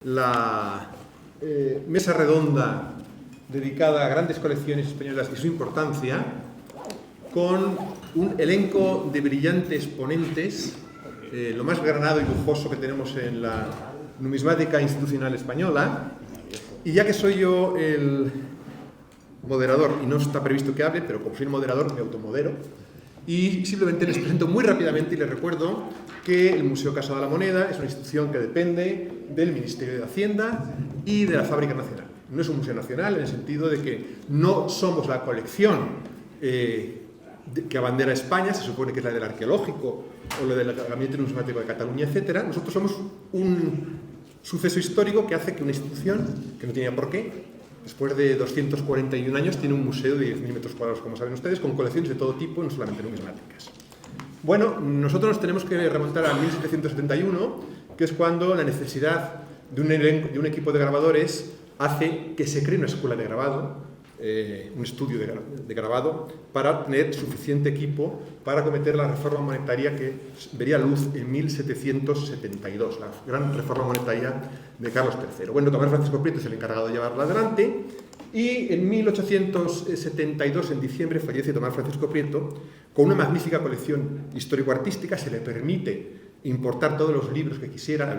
La mesa redonda dedicada a grandes colecciones españolas y su importancia, con un elenco de brillantes ponentes, lo más granado y lujoso que tenemos en la numismática institucional española. Y ya que soy yo el moderador, y no está previsto que hable, pero como soy el moderador me automodero, y simplemente les presento muy rápidamente y les recuerdo que el Museo Casa de la Moneda es una institución que depende del Ministerio de Hacienda y de la Fábrica Nacional. No es un museo nacional en el sentido de que no somos la colección que abandera España, se supone que es la del arqueológico o la del Gabinete Numismático de Cataluña, etc. Nosotros somos un suceso histórico que hace que una institución, que no tenía por qué, después de 241 años, tiene un museo de 10.000 metros cuadrados, como saben ustedes, con colecciones de todo tipo, no solamente numismáticas. Bueno, nosotros nos tenemos que remontar a 1771, que es cuando la necesidad de un equipo de grabadores hace que se cree una escuela de grabado, un estudio de grabado, para tener suficiente equipo para acometer la reforma monetaria que vería luz en 1772, la gran reforma monetaria de Carlos III. Bueno, Tomás Francisco Prieto es el encargado de llevarla adelante, y en 1872, en diciembre, fallece Tomás Francisco Prieto. Con una magnífica colección histórico-artística se le permite importar todos los libros que quisiera,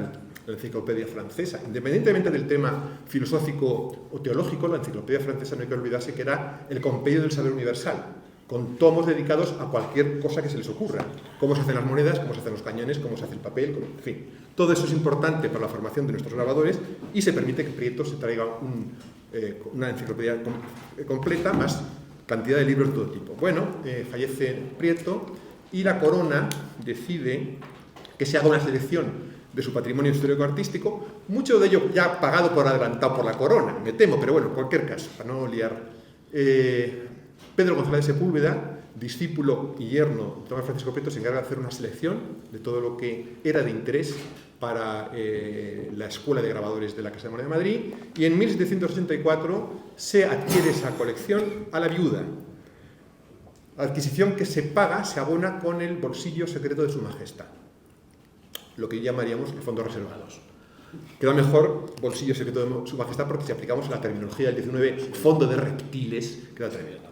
la enciclopedia francesa. Independientemente del tema filosófico o teológico, la enciclopedia francesa no hay que olvidarse que era el compendio del saber universal, con tomos dedicados a cualquier cosa que se les ocurra. Cómo se hacen las monedas, cómo se hacen los cañones, cómo se hace el papel, en fin. Todo eso es importante para la formación de nuestros grabadores y se permite que Prieto se traiga una enciclopedia completa, más cantidad de libros de todo tipo. Bueno, fallece Prieto y la Corona decide que se haga una selección de su patrimonio histórico-artístico, mucho de ello ya pagado por adelantado por la Corona, me temo, pero bueno, en cualquier caso, para no liar. Pedro González de Sepúlveda, discípulo y yerno de Tomás Francisco Prieto, se encarga de hacer una selección de todo lo que era de interés para la Escuela de Grabadores de la Casa de Moneda de Madrid, y en 1784 se adquiere esa colección a la viuda. Adquisición que se paga, se abona con el bolsillo secreto de Su Majestad, lo que llamaríamos los fondos reservados. Queda mejor bolsillo secreto de Su Majestad porque si aplicamos la terminología del 19, fondo de reptiles, queda tremendo.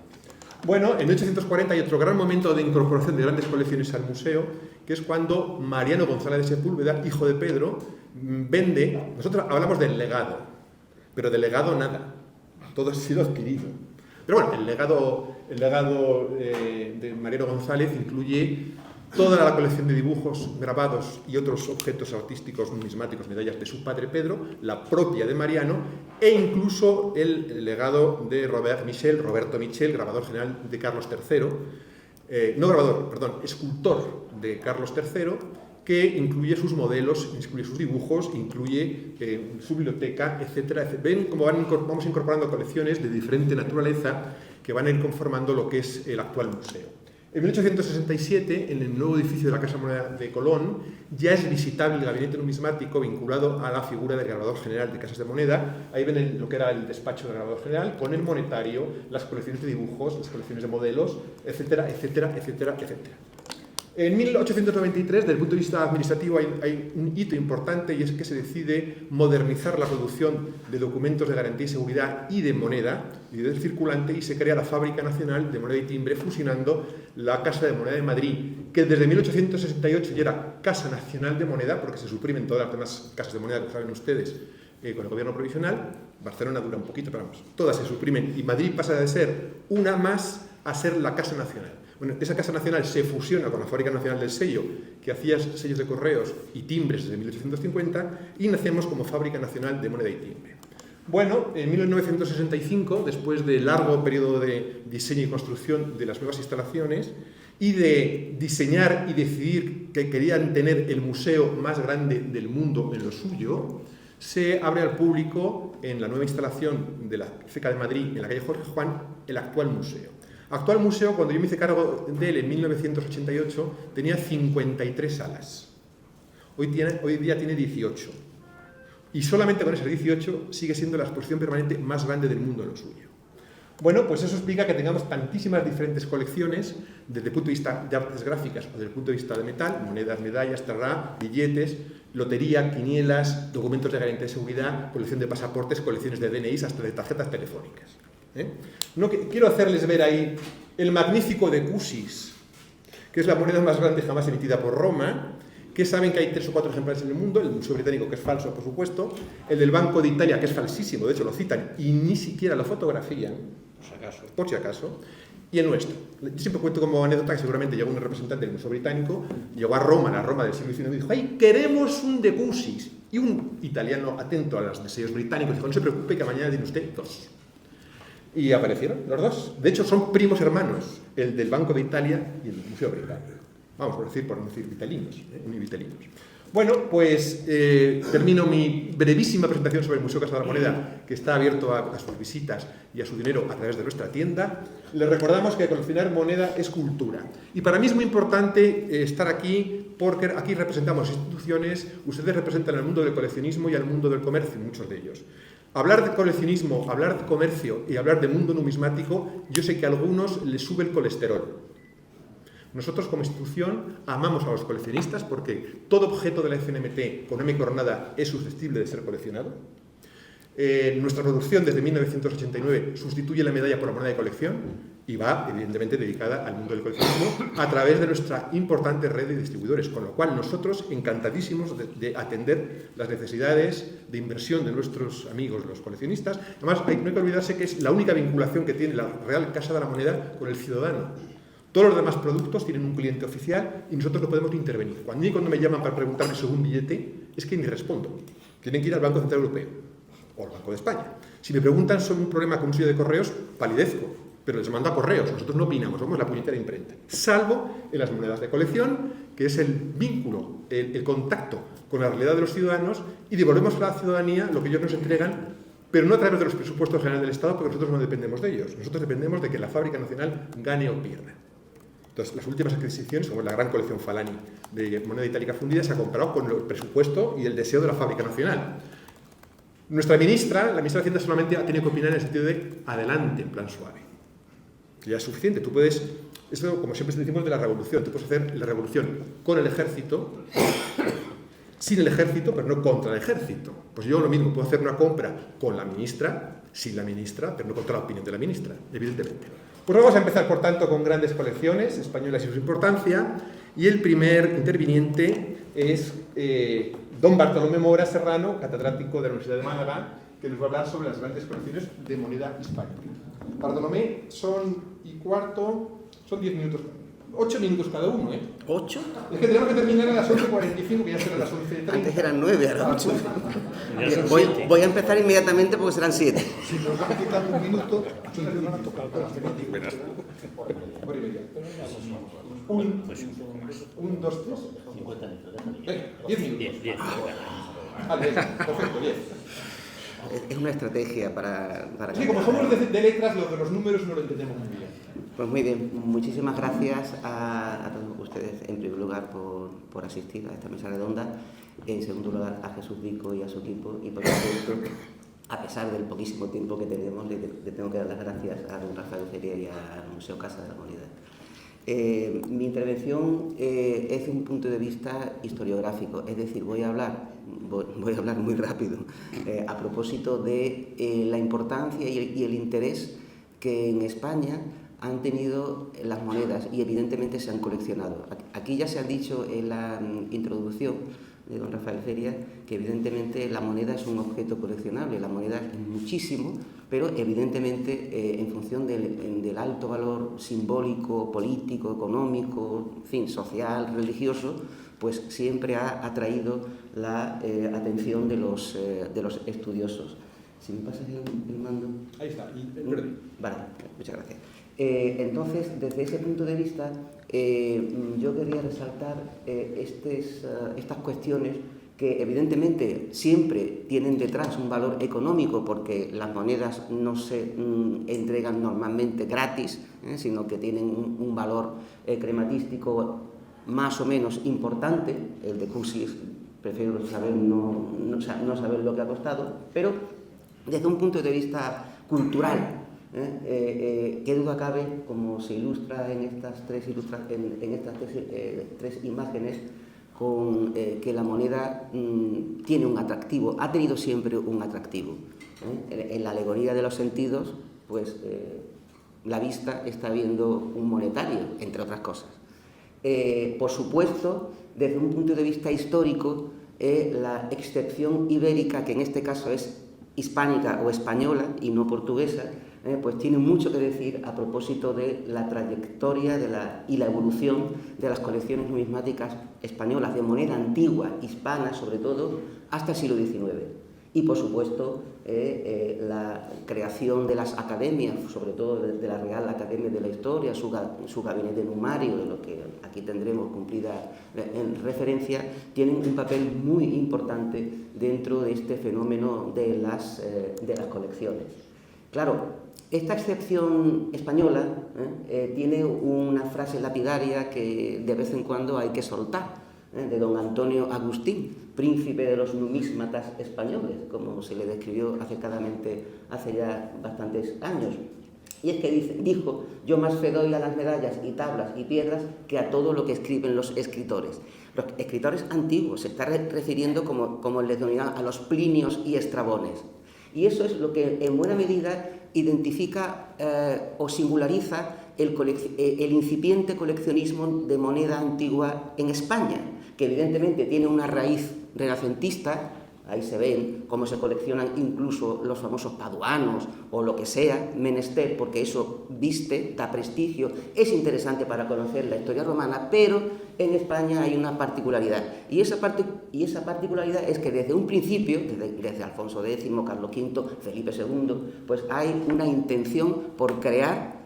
Bueno, en 1840 hay otro gran momento de incorporación de grandes colecciones al museo, que es cuando Mariano González de Sepúlveda, hijo de Pedro, vende. Nosotros hablamos del legado, pero del legado nada, todo ha sido adquirido. Pero bueno, el legado de Mariano González incluye toda la colección de dibujos, grabados y otros objetos artísticos, numismáticos, medallas de su padre Pedro, la propia de Mariano, e incluso el legado de Roberto Michel, grabador general de Carlos III, escultor de Carlos III, que incluye sus modelos, incluye sus dibujos, incluye su biblioteca, etc. Ven cómo vamos incorporando colecciones de diferente naturaleza que van a ir conformando lo que es el actual museo. En 1867, en el nuevo edificio de la Casa de Moneda de Colón, ya es visitable el gabinete numismático vinculado a la figura del grabador general de Casas de Moneda. Ahí ven lo que era el despacho del grabador general, con el monetario, las colecciones de dibujos, las colecciones de modelos, etcétera, etcétera, etcétera, etcétera. En 1893, desde el punto de vista administrativo, hay un hito importante, y es que se decide modernizar la producción de documentos de garantía y seguridad y de moneda, y del circulante, y se crea la Fábrica Nacional de Moneda y Timbre, fusionando la Casa de Moneda de Madrid, que desde 1868 ya era Casa Nacional de Moneda, porque se suprimen todas las demás casas de moneda que saben ustedes con el gobierno provisional. Barcelona dura un poquito, pero vamos, todas se suprimen, y Madrid pasa de ser una más a ser la Casa Nacional. Bueno, esa Casa Nacional se fusiona con la Fábrica Nacional del Sello, que hacía sellos de correos y timbres desde 1850, y nacemos como Fábrica Nacional de Moneda y Timbre. Bueno, en 1965, después de largo periodo de diseño y construcción de las nuevas instalaciones, y de diseñar y decidir que querían tener el museo más grande del mundo en lo suyo, se abre al público en la nueva instalación de la FECA de Madrid, en la calle Jorge Juan, el actual museo. Actual museo, cuando yo me hice cargo de él en 1988, tenía 53 salas. Hoy día tiene 18. Y solamente con esas 18 sigue siendo la exposición permanente más grande del mundo en lo suyo. Bueno, pues eso explica que tengamos tantísimas diferentes colecciones desde el punto de vista de artes gráficas o desde el punto de vista de metal, monedas, medallas, tarrá, billetes, lotería, quinielas, documentos de garantía de seguridad, colección de pasaportes, colecciones de DNIs, hasta de tarjetas telefónicas. No, quiero hacerles ver ahí el magnífico decusis, que es la moneda más grande jamás emitida por Roma, que saben que hay 3 o 4 ejemplares en el mundo, el Museo Británico, que es falso, por supuesto, el del Banco de Italia, que es falsísimo, de hecho lo citan y ni siquiera lo fotografían, por si acaso, y el nuestro. Yo siempre cuento como anécdota que seguramente llegó un representante del Museo Británico, llegó a Roma, la Roma del siglo XIX, y dijo: ¡ay, queremos un decusis! Y un italiano atento a los deseos británicos dijo: no se preocupe, que mañana tiene usted 2. Y aparecieron los 2. De hecho, son primos hermanos, el del Banco de Italia y el del Museo Británico. Vamos, por no decir vitalinos, univitalinos. Bueno, pues termino mi brevísima presentación sobre el Museo Casa de la Moneda, que está abierto a sus visitas y a su dinero a través de nuestra tienda. Les recordamos que coleccionar moneda es cultura. Y para mí es muy importante estar aquí, porque aquí representamos instituciones, ustedes representan al mundo del coleccionismo y al mundo del comercio, muchos de ellos. Hablar de coleccionismo, hablar de comercio y hablar de mundo numismático, yo sé que a algunos les sube el colesterol. Nosotros como institución amamos a los coleccionistas porque todo objeto de la FNMT con M coronada es susceptible de ser coleccionado. Nuestra producción desde 1989 sustituye la medalla por la moneda de colección y va evidentemente dedicada al mundo del coleccionismo a través de nuestra importante red de distribuidores, con lo cual nosotros encantadísimos de atender las necesidades de inversión de nuestros amigos los coleccionistas. Además, no hay que olvidarse que es la única vinculación que tiene la Real Casa de la Moneda con el ciudadano. Todos los demás productos tienen un cliente oficial y nosotros no podemos intervenir. Cuando me llaman para preguntarme sobre un billete, es que ni respondo. Tienen que ir al Banco Central Europeo o al Banco de España. Si me preguntan sobre un problema con un sello de correos, palidezco, pero les mando a correos. Nosotros no opinamos, somos la puñetera imprenta. Salvo en las monedas de colección, que es el vínculo, el contacto con la realidad de los ciudadanos, y devolvemos a la ciudadanía lo que ellos nos entregan, pero no a través de los presupuestos generales del Estado, porque nosotros no dependemos de ellos. Nosotros dependemos de que la fábrica nacional gane o pierda. Entonces, las últimas adquisiciones, como la gran colección Falani de moneda itálica fundida, se ha comprado con el presupuesto y el deseo de la fábrica nacional. Nuestra ministra, la ministra de Hacienda, solamente ha tenido que opinar en el sentido de adelante, en plan suave. Que ya es suficiente. Tú puedes, esto como siempre decimos de la revolución, tú puedes hacer la revolución con el ejército, sin el ejército, pero no contra el ejército. Pues yo lo mismo, puedo hacer una compra con la ministra, sin la ministra, pero no contra la opinión de la ministra, evidentemente. Pues vamos a empezar, por tanto, con grandes colecciones españolas y su importancia. Y el primer interviniente es don Bartolomé Mora Serrano, catedrático de la Universidad de Málaga, que nos va a hablar sobre las grandes colecciones de moneda hispánica. Bartolomé, son 10 minutos, 8 minutos cada uno, ¿eh? ¿8? Es que tenemos que terminar a las 11:45, que ya serán las 11:30. Antes eran 9, ahora 8. Voy a empezar inmediatamente porque serán 7. Si nos van quitando un minuto, siempre van a tocar todas. Un, dos, tres. 50 minutos. 10 minutos. 10. Vale, perfecto, bien. Es una estrategia para Sí, como somos de letras, lo de los números no lo entendemos muy bien. Pues muy bien, muchísimas gracias a todos ustedes, en primer lugar, por asistir a esta mesa redonda, en segundo lugar, a Jesús Vico y a su equipo, y por supuesto, a pesar del poquísimo tiempo que tenemos, le tengo que dar las gracias a don Rafael Feria y al Museo Casa de la Moneda. Mi intervención es desde un punto de vista historiográfico, es decir, voy a hablar muy rápido, a propósito de la importancia y el interés que en España han tenido las monedas y evidentemente se han coleccionado. Aquí ya se ha dicho en la introducción de don Rafael Feria que evidentemente la moneda es un objeto coleccionable, la moneda es muchísimo, pero evidentemente en función del alto valor simbólico, político, económico, en fin, social, religioso, pues siempre ha atraído la atención de los estudiosos. Si me pasas el mando. Ahí está, Vale, muchas gracias. Entonces, desde ese punto de vista, yo quería resaltar estas cuestiones que evidentemente siempre tienen detrás un valor económico, porque las monedas no se entregan normalmente gratis, sino que tienen un valor crematístico más o menos importante. El de Cusis prefiero saber no saber lo que ha costado, pero desde un punto de vista cultural, ¿qué duda cabe, como se ilustra en estas tres imágenes, con que la moneda tiene un atractivo, ha tenido siempre un atractivo. En la alegoría de los sentidos, pues la vista está viendo un monetario, entre otras cosas. Por supuesto, desde un punto de vista histórico, la excepción ibérica, que en este caso es hispánica o española y no portuguesa, pues tiene mucho que decir a propósito de la trayectoria y la evolución de las colecciones numismáticas españolas, de moneda antigua, hispana sobre todo, hasta el siglo XIX. Y, por supuesto, la creación de las academias, sobre todo de la Real Academia de la Historia, su gabinete numario, de lo que aquí tendremos cumplida en referencia, tienen un papel muy importante dentro de este fenómeno de las colecciones. Claro, esta excepción española tiene una frase lapidaria que de vez en cuando hay que soltar, de don Antonio Agustín, príncipe de los numismatas españoles, como se le describió acertadamente hace ya bastantes años. Y es que dijo: yo más fe doy a las medallas y tablas y piedras que a todo lo que escriben los escritores. Los escritores antiguos, se está refiriendo, como les denominaban, a los Plinios y Estrabones. Y eso es lo que en buena medida identifica o singulariza el incipiente coleccionismo de moneda antigua en España, que evidentemente tiene una raíz renacentista. Ahí se ven cómo se coleccionan incluso los famosos paduanos o lo que sea, menester, porque eso viste, da prestigio, es interesante para conocer la historia romana, pero en España hay una particularidad. Y esa particularidad es que desde un principio, desde Alfonso X, Carlos V, Felipe II, pues hay una intención por crear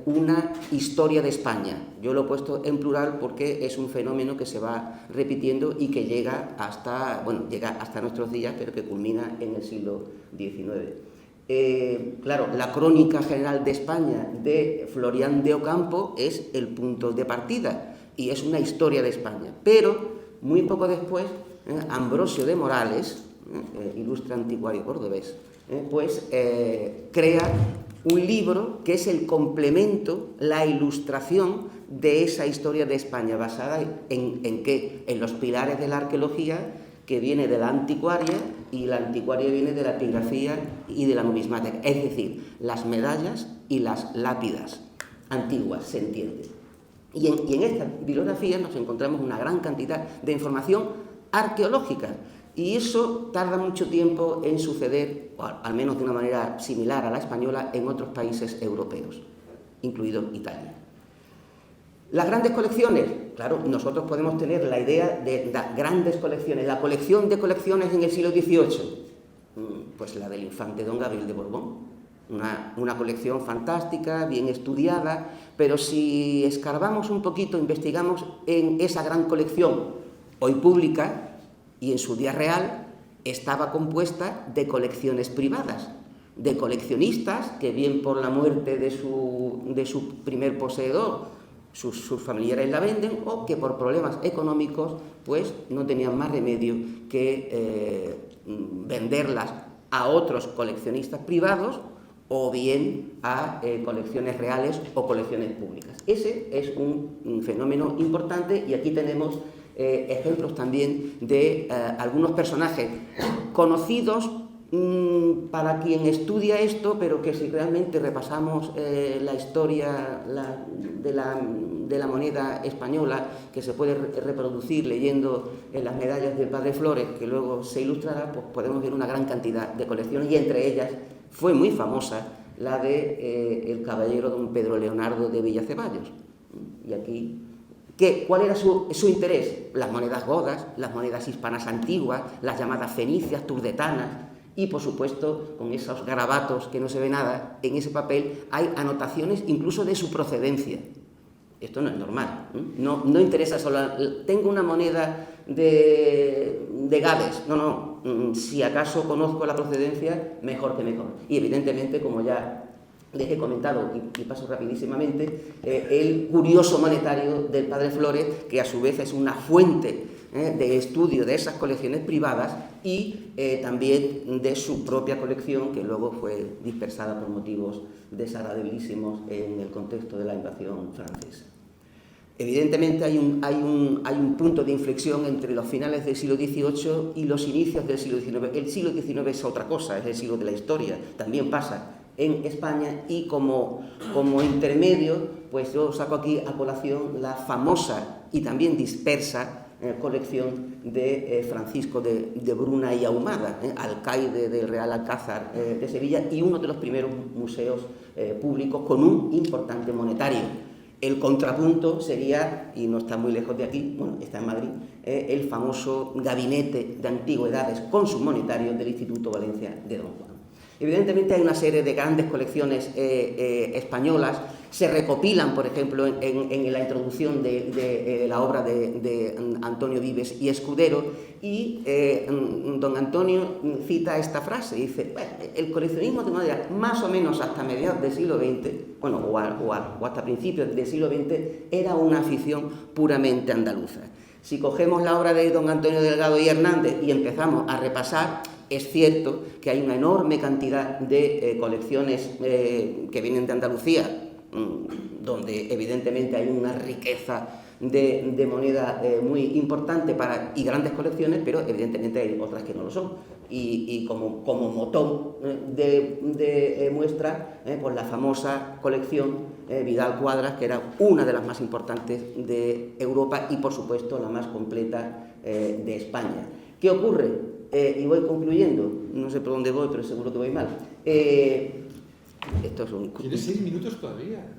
una historia de España. Yo lo he puesto en plural porque es un fenómeno que se va repitiendo y que llega hasta nuestros días, pero que culmina en el siglo XIX. Claro, la Crónica General de España de Florián de Ocampo es el punto de partida y es una historia de España. Pero muy poco después, Ambrosio de Morales, ilustre anticuario cordobés, crea un libro que es el complemento, la ilustración de esa historia de España, basada ¿en qué? En los pilares de la arqueología, que viene de la anticuaria, y la anticuaria viene de la epigrafía y de la numismática, es decir, las medallas y las lápidas antiguas, se entiende. Y en esta bibliografía nos encontramos una gran cantidad de información arqueológica, y eso tarda mucho tiempo en suceder, o al menos de una manera similar a la española, en otros países europeos, incluido Italia. Las grandes colecciones, claro, nosotros podemos tener la idea de las grandes colecciones, la colección de colecciones en el siglo XVIII, pues la del infante don Gabriel de Borbón, una colección fantástica, bien estudiada, pero si escarbamos un poquito, investigamos en esa gran colección, hoy pública, y en su día real, estaba compuesta de colecciones privadas, de coleccionistas que, bien por la muerte de su primer poseedor, sus familiares la venden, o que por problemas económicos pues no tenían más remedio que venderlas a otros coleccionistas privados, o bien a colecciones reales o colecciones públicas. Ese es un fenómeno importante, y aquí tenemos ejemplos también de algunos personajes conocidos para quien estudia esto, pero que si realmente repasamos la historia de la moneda española, que se puede reproducir leyendo las medallas del padre Flores, que luego se ilustrará, pues podemos ver una gran cantidad de colecciones, y entre ellas fue muy famosa la de el caballero don Pedro Leonardo de Villaceballos. Y aquí, ¿cuál era su interés? Las monedas godas, las monedas hispanas antiguas, las llamadas fenicias, turdetanas, y por supuesto, con esos garabatos que no se ve nada, en ese papel hay anotaciones incluso de su procedencia. Esto no es normal, no interesa solo, tengo una moneda de Gades, no, si acaso conozco la procedencia, mejor que mejor. Y evidentemente, como ya les he comentado, y paso rapidísimamente, el curioso monetario del padre Flores, que a su vez es una fuente de estudio de esas colecciones privadas y también de su propia colección, que luego fue dispersada por motivos desagradabilísimos en el contexto de la invasión francesa. Evidentemente hay un punto de inflexión entre los finales del siglo XVIII y los inicios del siglo XIX. El siglo XIX es otra cosa, es el siglo de la historia, también pasa en España, y como intermedio, pues yo saco aquí a colación la famosa y también dispersa colección de Francisco de Bruna y Ahumada, alcaide del Real Alcázar de Sevilla, y uno de los primeros museos públicos con un importante monetario. El contrapunto sería, y no está muy lejos de aquí, bueno, está en Madrid, el famoso gabinete de antigüedades con sus monetarios del Instituto Valencia de Don Juan. Evidentemente hay una serie de grandes colecciones españolas, se recopilan, por ejemplo, en la introducción de la obra de Antonio Vives y Escudero, y don Antonio cita esta frase, dice: bueno, el coleccionismo de madera, más o menos hasta mediados del siglo XX, bueno, o hasta principios del siglo XX, era una afición puramente andaluza. Si cogemos la obra de don Antonio Delgado y Hernández y empezamos a repasar, es cierto que hay una enorme cantidad de colecciones que vienen de Andalucía, donde evidentemente hay una riqueza de moneda muy importante y grandes colecciones, pero evidentemente hay otras que no lo son. Y como motor de muestra, pues la famosa colección Vidal Quadras, que era una de las más importantes de Europa y por supuesto la más completa de España. ¿Qué ocurre? Y voy concluyendo, no sé por dónde voy, pero seguro que voy mal. Esto es un... ¿Tienes 6 minutos todavía?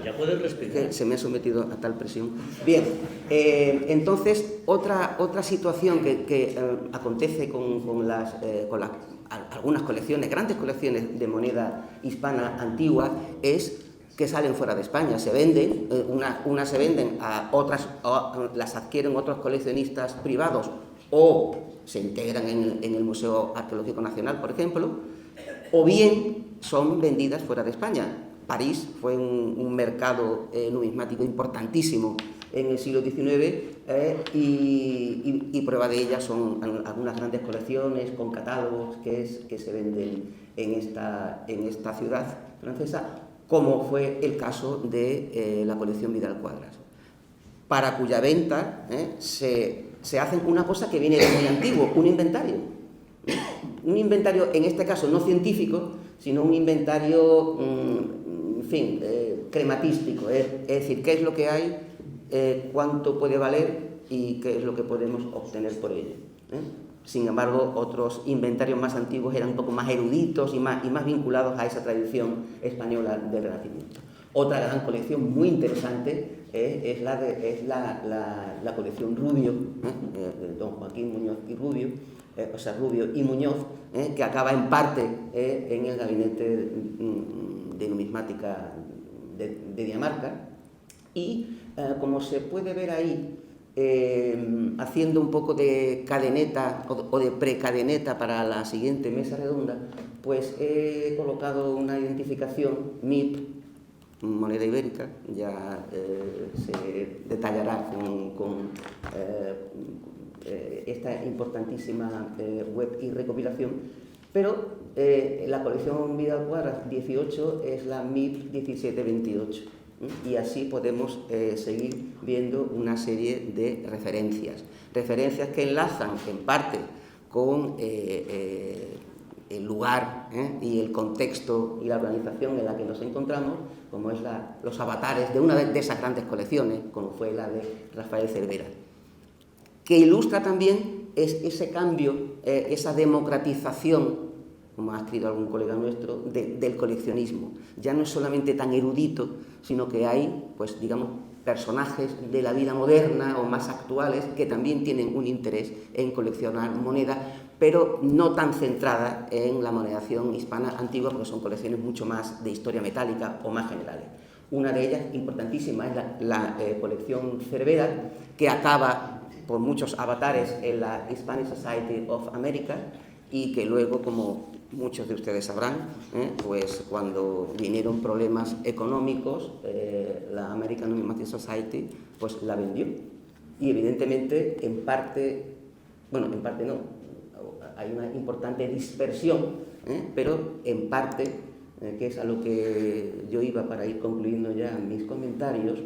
Ya puedes respirar. Se me ha sometido a tal presión. Bien, entonces, otra situación que acontece con algunas colecciones, grandes colecciones de moneda hispana antigua, es que salen fuera de España, se venden, unas se venden a otras, las adquieren otros coleccionistas privados o se integran en el Museo Arqueológico Nacional, por ejemplo, o bien son vendidas fuera de España. París fue un mercado numismático importantísimo en el siglo XIX y prueba de ellas son algunas grandes colecciones con catálogos que se venden en esta ciudad francesa, como fue el caso de la colección Vidal Quadras, para cuya venta se hace una cosa que viene de muy antiguo, un inventario. Un inventario, en este caso, no científico, sino un inventario, en fin, crematístico. Es decir, qué es lo que hay, cuánto puede valer y qué es lo que podemos obtener por ello. Sin embargo, otros inventarios más antiguos eran un poco más eruditos y más vinculados a esa tradición española del Renacimiento. Otra gran colección muy interesante es la colección Rubio, de don Joaquín Muñoz y Rubio, Rubio y Muñoz, que acaba en parte en el gabinete de numismática de Dinamarca. Y como se puede ver ahí, haciendo un poco de cadeneta o de precadeneta para la siguiente mesa redonda, pues he colocado una identificación MIP, moneda ibérica, ya se detallará con esta importantísima web y recopilación, pero la colección Vidal Quadras 18 es la MIP 1728. Y así podemos seguir viendo una serie de referencias que enlazan en parte con el lugar y el contexto y la organización en la que nos encontramos, como es los avatares de una de esas grandes colecciones, como fue la de Rafael Cervera, que ilustra también ese cambio, esa democratización, como ha escrito algún colega nuestro, del coleccionismo. Ya no es solamente tan erudito, sino que hay, pues digamos, personajes de la vida moderna o más actuales que también tienen un interés en coleccionar moneda, pero no tan centrada en la monedación hispana antigua, porque son colecciones mucho más de historia metálica o más generales. Una de ellas, importantísima, es la colección Cervera, que acaba por muchos avatares en la Hispanic Society of America, y que luego, como muchos de ustedes sabrán, pues cuando vinieron problemas económicos, la American Numismatic Society pues la vendió. Y evidentemente, en parte no, hay una importante dispersión, pero en parte que es a lo que yo iba para ir concluyendo ya mis comentarios,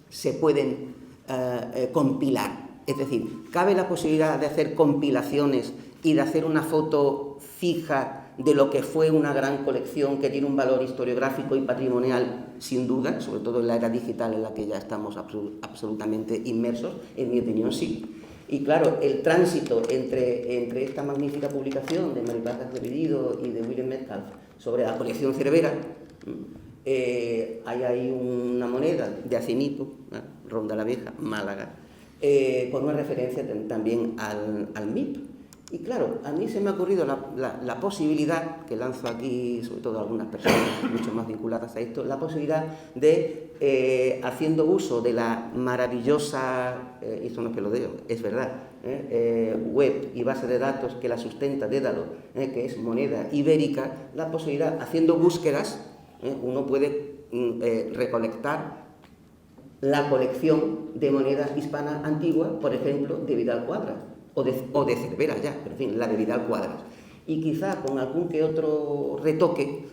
se pueden compilar. Es decir, cabe la posibilidad de hacer compilaciones y de hacer una foto fija de lo que fue una gran colección que tiene un valor historiográfico y patrimonial, sin duda, sobre todo en la era digital en la que ya estamos absolutamente inmersos. En mi opinión, sí. Y claro, el tránsito entre esta magnífica publicación de Mary Parker de Bellido y de William Metcalf sobre la colección Cervera, hay ahí una moneda de Acinipo, Ronda la Vieja, Málaga, con una referencia también al MIP. Y claro, a mí se me ha ocurrido la posibilidad, que lanzo aquí sobre todo a algunas personas mucho más vinculadas a esto, la posibilidad de, haciendo uso de la maravillosa, y esto no es que lo digo, es verdad, web y base de datos que la sustenta Dédalo, que es moneda ibérica, la posibilidad, haciendo búsquedas, uno puede recolectar la colección de moneda hispana antigua, por ejemplo, de Vidal Quadras, o de Cervera ya, pero en fin, la de Vidal Quadras. Y quizá con algún que otro retoque,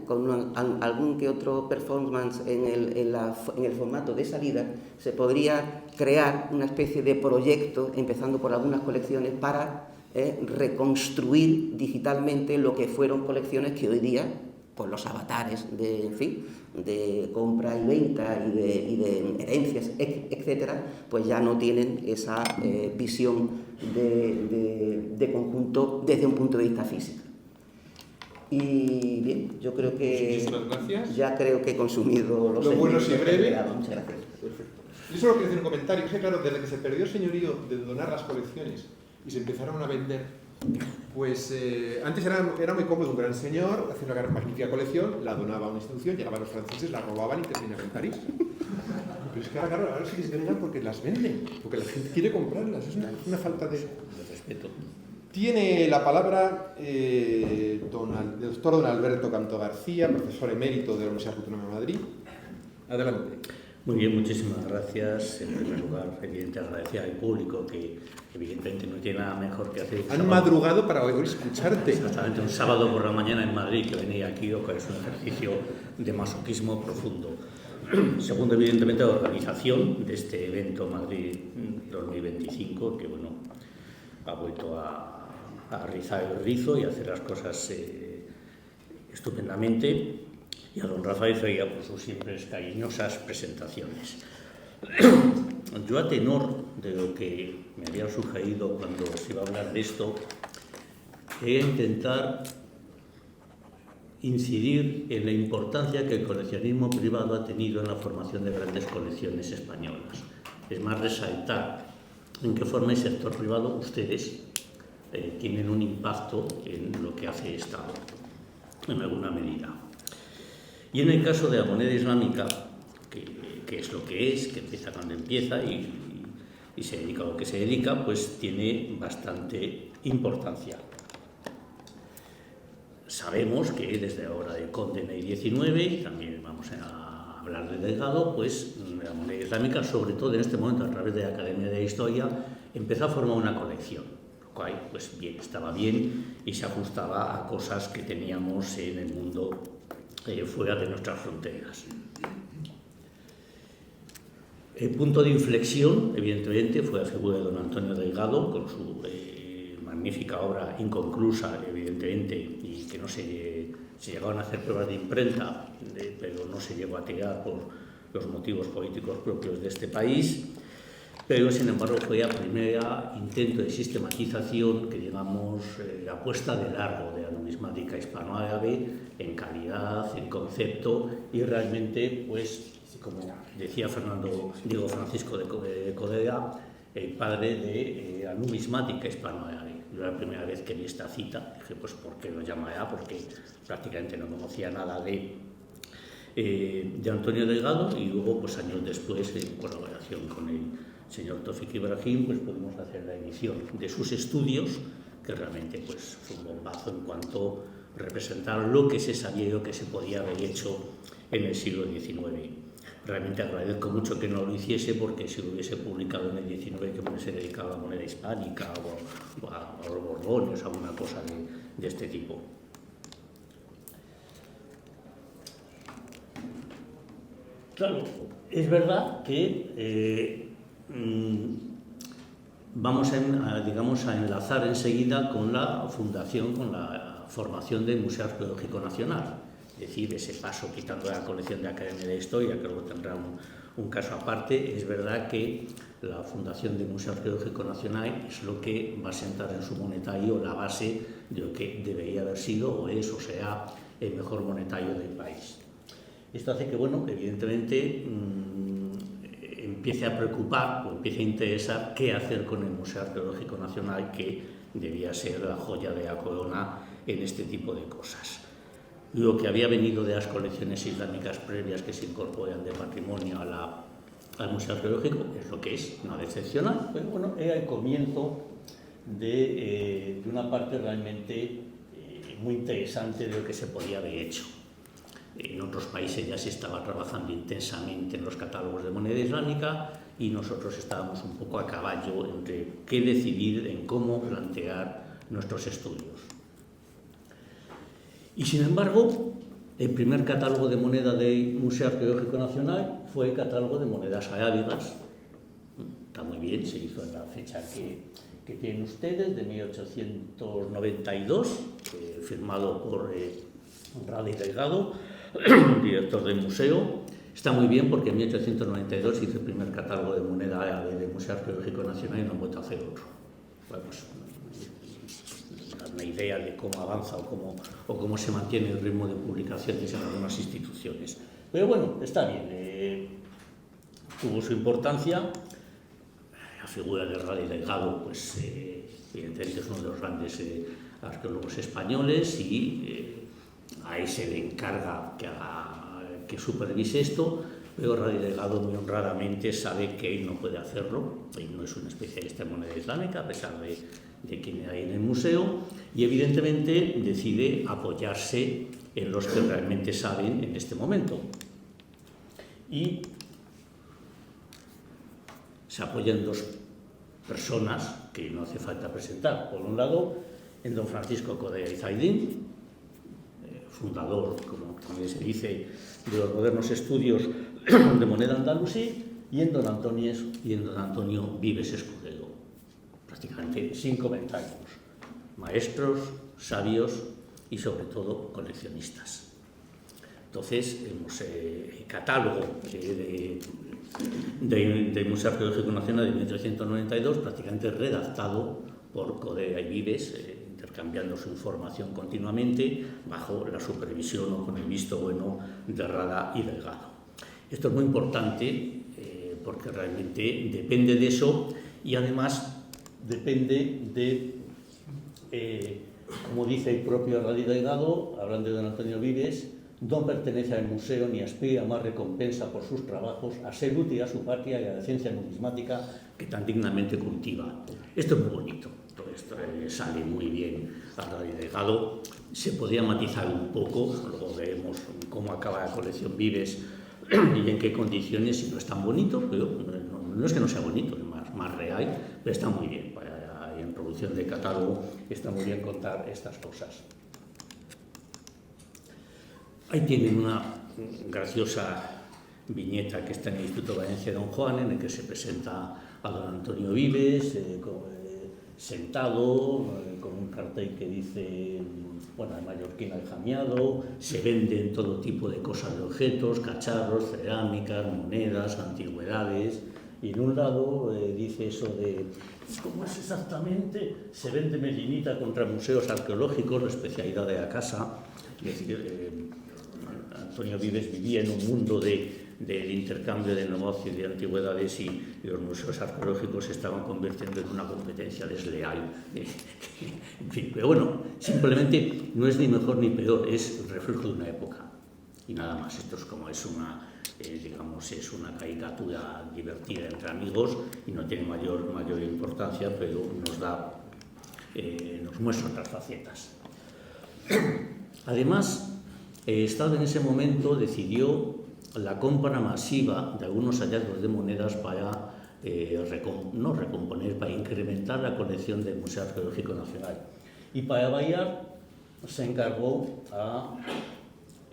con algún que otro performance en el formato de salida, se podría crear una especie de proyecto, empezando por algunas colecciones, para reconstruir digitalmente lo que fueron colecciones que hoy día, con los avatares de compra y venta y de herencias, etcétera, pues ya no tienen esa visión de conjunto desde un punto de vista físico. Y bien, yo creo que ya creo que he consumido los buenos y breve. Muchas gracias. Perfecto. Yo solo quiero hacer un comentario. Es que claro, desde que se perdió el señorío de donar las colecciones y se empezaron a vender, pues antes era muy cómodo un gran señor, hacía una magnífica colección, la donaba a una institución, llegaban los franceses, la robaban y terminaban en París. Pero es que ahora sí que se vengan porque las venden, porque la gente quiere comprarlas, es una falta de respeto. Tiene la palabra el doctor don Alberto Canto García, profesor emérito de la Universidad Autónoma de Madrid. Adelante. Muy bien, muchísimas gracias. En primer lugar, evidentemente agradecer al público que evidentemente no tiene nada mejor que hacer. Han madrugado para oír escucharte. Exactamente, un sábado por la mañana en Madrid que venía aquí, o que es un ejercicio de masoquismo profundo. Segundo, evidentemente, la organización de este evento Madrid 2025, que bueno, ha vuelto a rizar el rizo y a hacer las cosas estupendamente. Y a don Rafael Freya por sus siempre cariñosas presentaciones. Yo, a tenor de lo que me había sugerido cuando se iba a hablar de esto, quería intentar incidir en la importancia que el coleccionismo privado ha tenido en la formación de grandes colecciones españolas. Es más, resaltar en qué forma el sector privado, ustedes, tienen un impacto en lo que hace Estado, en alguna medida. Y en el caso de la moneda islámica, que es lo que es, que empieza cuando empieza y se dedica a lo que se dedica, pues tiene bastante importancia. Sabemos que desde la hora de Conde en el 19, y también vamos a hablar de Delgado, pues la moneda islámica, sobre todo en este momento a través de la Academia de Historia, empezó a formar una colección, lo cual pues bien, estaba bien y se ajustaba a cosas que teníamos en el mundo fuera de nuestras fronteras. El punto de inflexión, evidentemente, fue la figura de don Antonio Delgado, con su magnífica obra inconclusa, evidentemente, y que no se llegaron a hacer pruebas de imprenta, pero no se llegó a tirar por los motivos políticos propios de este país. Pero, sin embargo, fue el primer intento de sistematización que, digamos, la apuesta de largo de la numismática hispanoárabe en calidad, en concepto y realmente, pues, como decía Diego Francisco de Codera, el padre de la numismática hispanoárabe. Yo la primera vez que vi esta cita dije, pues, ¿por qué lo llamará? Porque prácticamente no conocía nada de Antonio Delgado, y luego, pues, años después, en colaboración con el señor Tofik Ibrahim, pues pudimos hacer la edición de sus estudios, que realmente pues fue un bombazo en cuanto a representar lo que se sabía y lo que se podía haber hecho en el siglo XIX. Realmente agradezco mucho que no lo hiciese, porque si lo hubiese publicado en el XIX, que se dedicaba a la moneda hispánica o a los borbones, a alguna cosa de este tipo. Claro, es verdad que vamos a enlazar enseguida con la fundación, con la formación del Museo Arqueológico Nacional. Es decir, ese paso quitando la colección de Academia de Historia, que luego tendrá un caso aparte. Es verdad que la fundación del Museo Arqueológico Nacional es lo que va a sentar en su monetario la base de lo que debería haber sido o es o sea el mejor monetario del país. Esto hace que, bueno, evidentemente empiece a preocupar o empiece a interesar qué hacer con el Museo Arqueológico Nacional, que debía ser la joya de la corona en este tipo de cosas. Lo que había venido de las colecciones islámicas previas que se incorporan de patrimonio al Museo Arqueológico es lo que es, nada excepcional, pero bueno, era el comienzo de una parte realmente muy interesante de lo que se podía haber hecho. En otros países ya se estaba trabajando intensamente en los catálogos de moneda islámica y nosotros estábamos un poco a caballo entre qué decidir en cómo plantear nuestros estudios. Y sin embargo, el primer catálogo de moneda del Museo Arqueológico Nacional fue el catálogo de monedas arábigas. Está muy bien, se hizo en la fecha que tienen ustedes, de 1892, firmado por Radi Delgado, director del museo. Está muy bien porque en 1892 se hizo el primer catálogo de moneda árabe del Museo Arqueológico Nacional y no han vuelto a hacer otro. Bueno, pues, una idea de cómo avanza o cómo se mantiene el ritmo de publicaciones en algunas instituciones. Pero bueno, está bien, tuvo su importancia. La figura de Radi Delgado, pues evidentemente es uno de los grandes arqueólogos españoles y a él se le encarga que supervise esto, pero Radi Delgado muy honradamente sabe que él no puede hacerlo, él no es un especialista en moneda islámica, a pesar de quien hay en el museo, y evidentemente decide apoyarse en los que realmente saben en este momento. Y se apoya en dos personas que no hace falta presentar. Por un lado, en don Francisco Codea y Zaidín, fundador, como también se dice, de los modernos estudios de moneda andalusí, y en don Antonio Vives Escudero. Prácticamente sin comentarios. Maestros, sabios y sobre todo coleccionistas. Entonces, el catálogo del Museo Arqueológico Nacional de 1892, prácticamente redactado por Codea y Vives, intercambiando su información continuamente bajo la supervisión o con el visto bueno de Rada y Delgado. Esto es muy importante porque realmente depende de eso y además depende de, como dice el propio Radi Delgado, hablando de don Antonio Vives, no pertenece al museo ni aspira a más recompensa por sus trabajos, a ser útil a su patria y a la ciencia numismática que tan dignamente cultiva. Esto es muy bonito, todo esto sale muy bien a Radi Delgado. Se podría matizar un poco, luego veremos cómo acaba la colección Vives y en qué condiciones, y no es tan bonito, pero no es que no sea bonito, es más real, pero está muy bien. Para la introducción del catálogo está muy bien contar estas cosas. Ahí tienen una graciosa viñeta que está en el Instituto Valencia de Don Juan, en el que se presenta a don Antonio Vives sentado con un cartel que dice, bueno, el mallorquín aljamiado, se venden todo tipo de cosas, de objetos, cacharros, cerámicas, monedas, antigüedades, y en un lado dice eso de, ¿cómo es exactamente? Se vende melinita contra museos arqueológicos, la especialidad de la casa. Es decir, Antonio Vives vivía en un mundo del intercambio de negocio y de antigüedades y los museos arqueológicos se estaban convirtiendo en una competencia desleal. En fin, pero bueno, simplemente no es ni mejor ni peor, es reflejo de una época y nada más. Esto es como es una caricatura divertida entre amigos y no tiene mayor importancia, pero nos muestra otras facetas. Además, el Estado en ese momento decidió la compra masiva de algunos hallazgos de monedas para para incrementar la colección del Museo Arqueológico Nacional. Y para variar se encargó a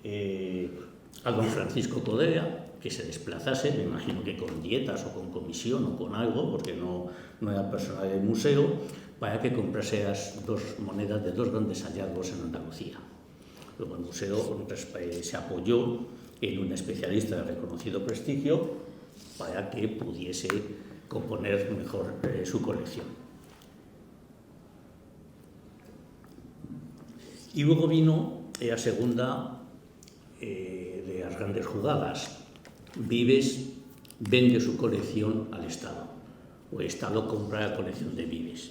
don Francisco Codea, que se desplazase, me imagino que con dietas o con comisión o con algo, porque no era personal del museo, para que comprase las 2 monedas de 2 grandes hallazgos en Andalucía. Luego el museo se apoyó en un especialista de reconocido prestigio para que pudiese componer mejor su colección. Y luego vino la segunda de las grandes jugadas. Vives vende su colección al Estado, o el Estado compra la colección de Vives.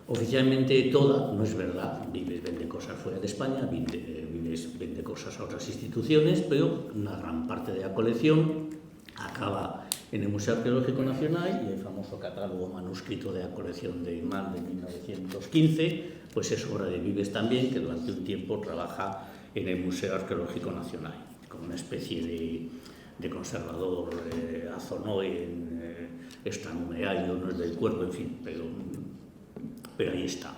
Oficialmente toda, no es verdad, Vives vende cosas fuera de España, Vives vende cosas a otras instituciones, pero una gran parte de la colección acaba en el Museo Arqueológico Nacional, y el famoso catálogo manuscrito de la colección de Imán de 1915, pues es obra de Vives también, que durante un tiempo trabaja en el Museo Arqueológico Nacional, como una especie de conservador azonoe, extranumerario, no es del cuerpo, en fin, pero ahí está.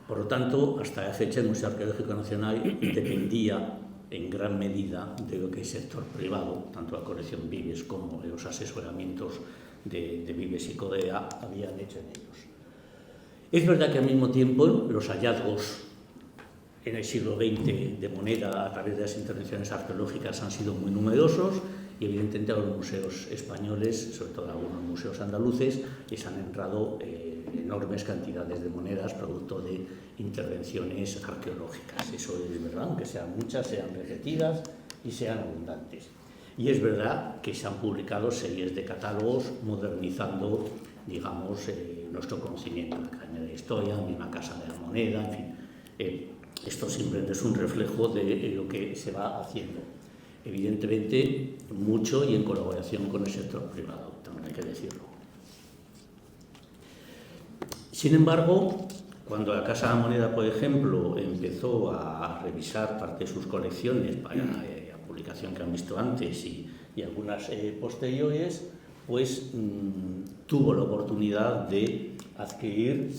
Por lo tanto, hasta la fecha el Museo Arqueológico Nacional dependía en gran medida de lo que el sector privado, tanto la colección Vives como los asesoramientos de Vives y Codea, habían hecho en ellos. Es verdad que al mismo tiempo los hallazgos en el siglo XX de moneda a través de las intervenciones arqueológicas han sido muy numerosos, y evidentemente a los museos españoles, sobre todo a algunos museos andaluces, les han entrado enormes cantidades de monedas producto de intervenciones arqueológicas. Eso es verdad, aunque sean muchas, sean repetidas y sean abundantes. Y es verdad que se han publicado series de catálogos modernizando, digamos, nuestro conocimiento, la Academia de la Historia, la misma Casa de la Moneda, en fin. Esto simplemente es un reflejo de lo que se va haciendo. Evidentemente, mucho y en colaboración con el sector privado, también hay que decirlo. Sin embargo, cuando la Casa de la Moneda, por ejemplo, empezó a revisar parte de sus colecciones para la publicación que han visto antes y algunas posteriores, pues tuvo la oportunidad de adquirir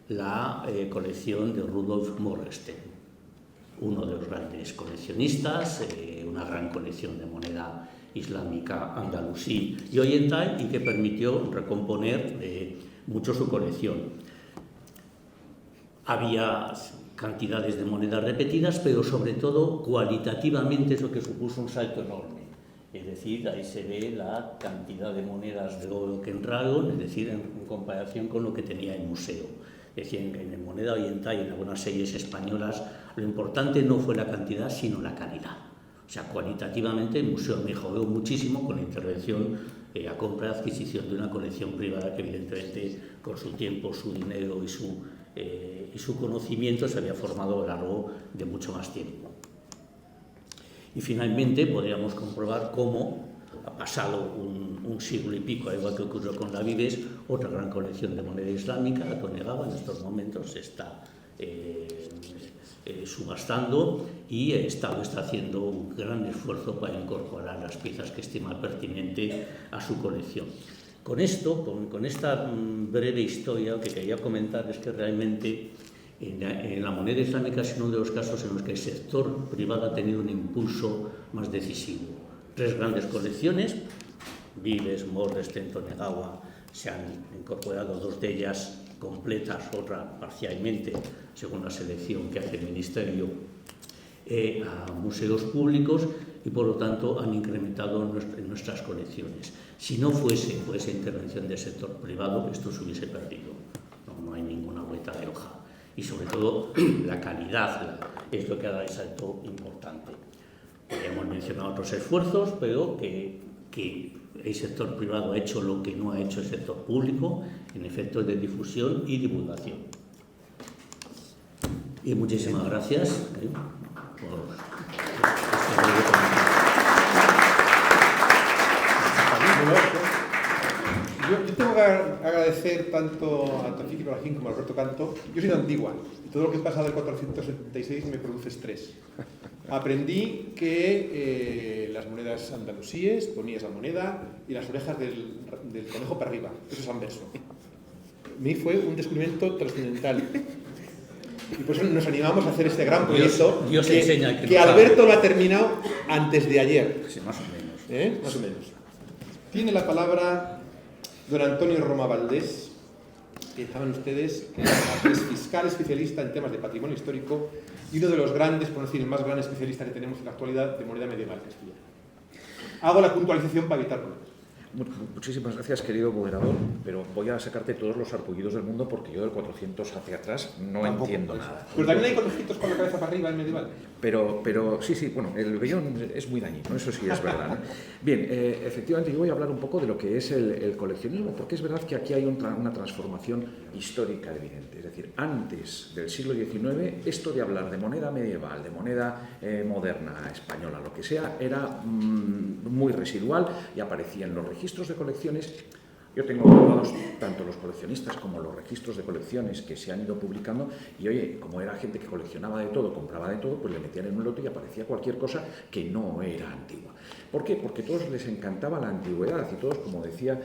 la colección de Rudolf Morgenstern, uno de los grandes coleccionistas, una gran colección de moneda islámica andalusí y oriental, y que permitió recomponer mucho su colección. Había cantidades de monedas repetidas, pero sobre todo cualitativamente es lo que supuso un salto enorme. Es decir, ahí se ve la cantidad de monedas de oro que entraron, es decir, en comparación con lo que tenía el museo. Es decir, en moneda oriental y en algunas series españolas, lo importante no fue la cantidad, sino la calidad. O sea, cualitativamente el museo mejoró muchísimo con la intervención, la compra y adquisición de una colección privada que evidentemente con su tiempo, su dinero y su conocimiento se había formado a lo largo de mucho más tiempo. Y finalmente podríamos comprobar cómo ha pasado un siglo y pico, al igual que ocurrió con la Vives, otra gran colección de moneda islámica, la Tonegawa, en estos momentos se está subastando, y el Estado está haciendo un gran esfuerzo para incorporar las piezas que estima pertinente a su colección. Con esto, con esta breve historia, lo que quería comentar es que realmente en la moneda islámica es uno de los casos en los que el sector privado ha tenido un impulso más decisivo. 3 grandes colecciones, Vives, Morgenstern, Tonegawa, se han incorporado 2 de ellas completas, otra parcialmente, según la selección que hace el Ministerio, a museos públicos, y por lo tanto han incrementado nuestras colecciones. Si no fuese por esa intervención del sector privado, esto se hubiese perdido. No hay ninguna vuelta de hoja. Y sobre todo la calidad es lo que ha dado el salto importante. Hemos mencionado otros esfuerzos, pero que el sector privado ha hecho lo que no ha hecho el sector público en efectos de difusión y divulgación. Y muchísimas gracias por este breve comentario. Yo tengo que agradecer tanto a Tofik Ibrahim como a Alberto Canto. Yo soy de Antigua y todo lo que pasa del 476 me produce estrés. Aprendí que las monedas andalusíes, ponías la moneda y las orejas del conejo para arriba. Eso es anverso. A mí fue un descubrimiento trascendental. Y por eso nos animamos a hacer este gran proyecto. Dios enseña al que que no sabe. Alberto lo ha terminado antes de ayer. Sí, más o menos. Más o menos. Tiene la palabra don Antonio Roma Valdés, que saben ustedes que es fiscal especialista en temas de patrimonio histórico y uno de los grandes, por no decir el más gran especialista que tenemos en la actualidad de moneda medieval castellana. Hago la puntualización para evitar problemas. Muchísimas gracias, querido moderador, pero voy a sacarte todos los arpullidos del mundo porque yo del 400 hacia atrás no entiendo nada. Pero también hay conejitos con la cabeza para arriba en medieval. Pero sí, bueno, el vellón es muy dañino, eso sí es verdad, ¿no? Bien, efectivamente yo voy a hablar un poco de lo que es el coleccionismo, porque es verdad que aquí hay una transformación histórica evidente. Es decir, antes del siglo XIX, esto de hablar de moneda medieval, de moneda moderna, española, lo que sea, era muy residual y aparecía en los registros de colecciones. Yo tengo guardados tanto los coleccionistas como los registros de colecciones que se han ido publicando y, oye, como era gente que coleccionaba de todo, compraba de todo, pues le metían en un lote y aparecía cualquier cosa que no era antigua. ¿Por qué? Porque a todos les encantaba la antigüedad y todos, como decía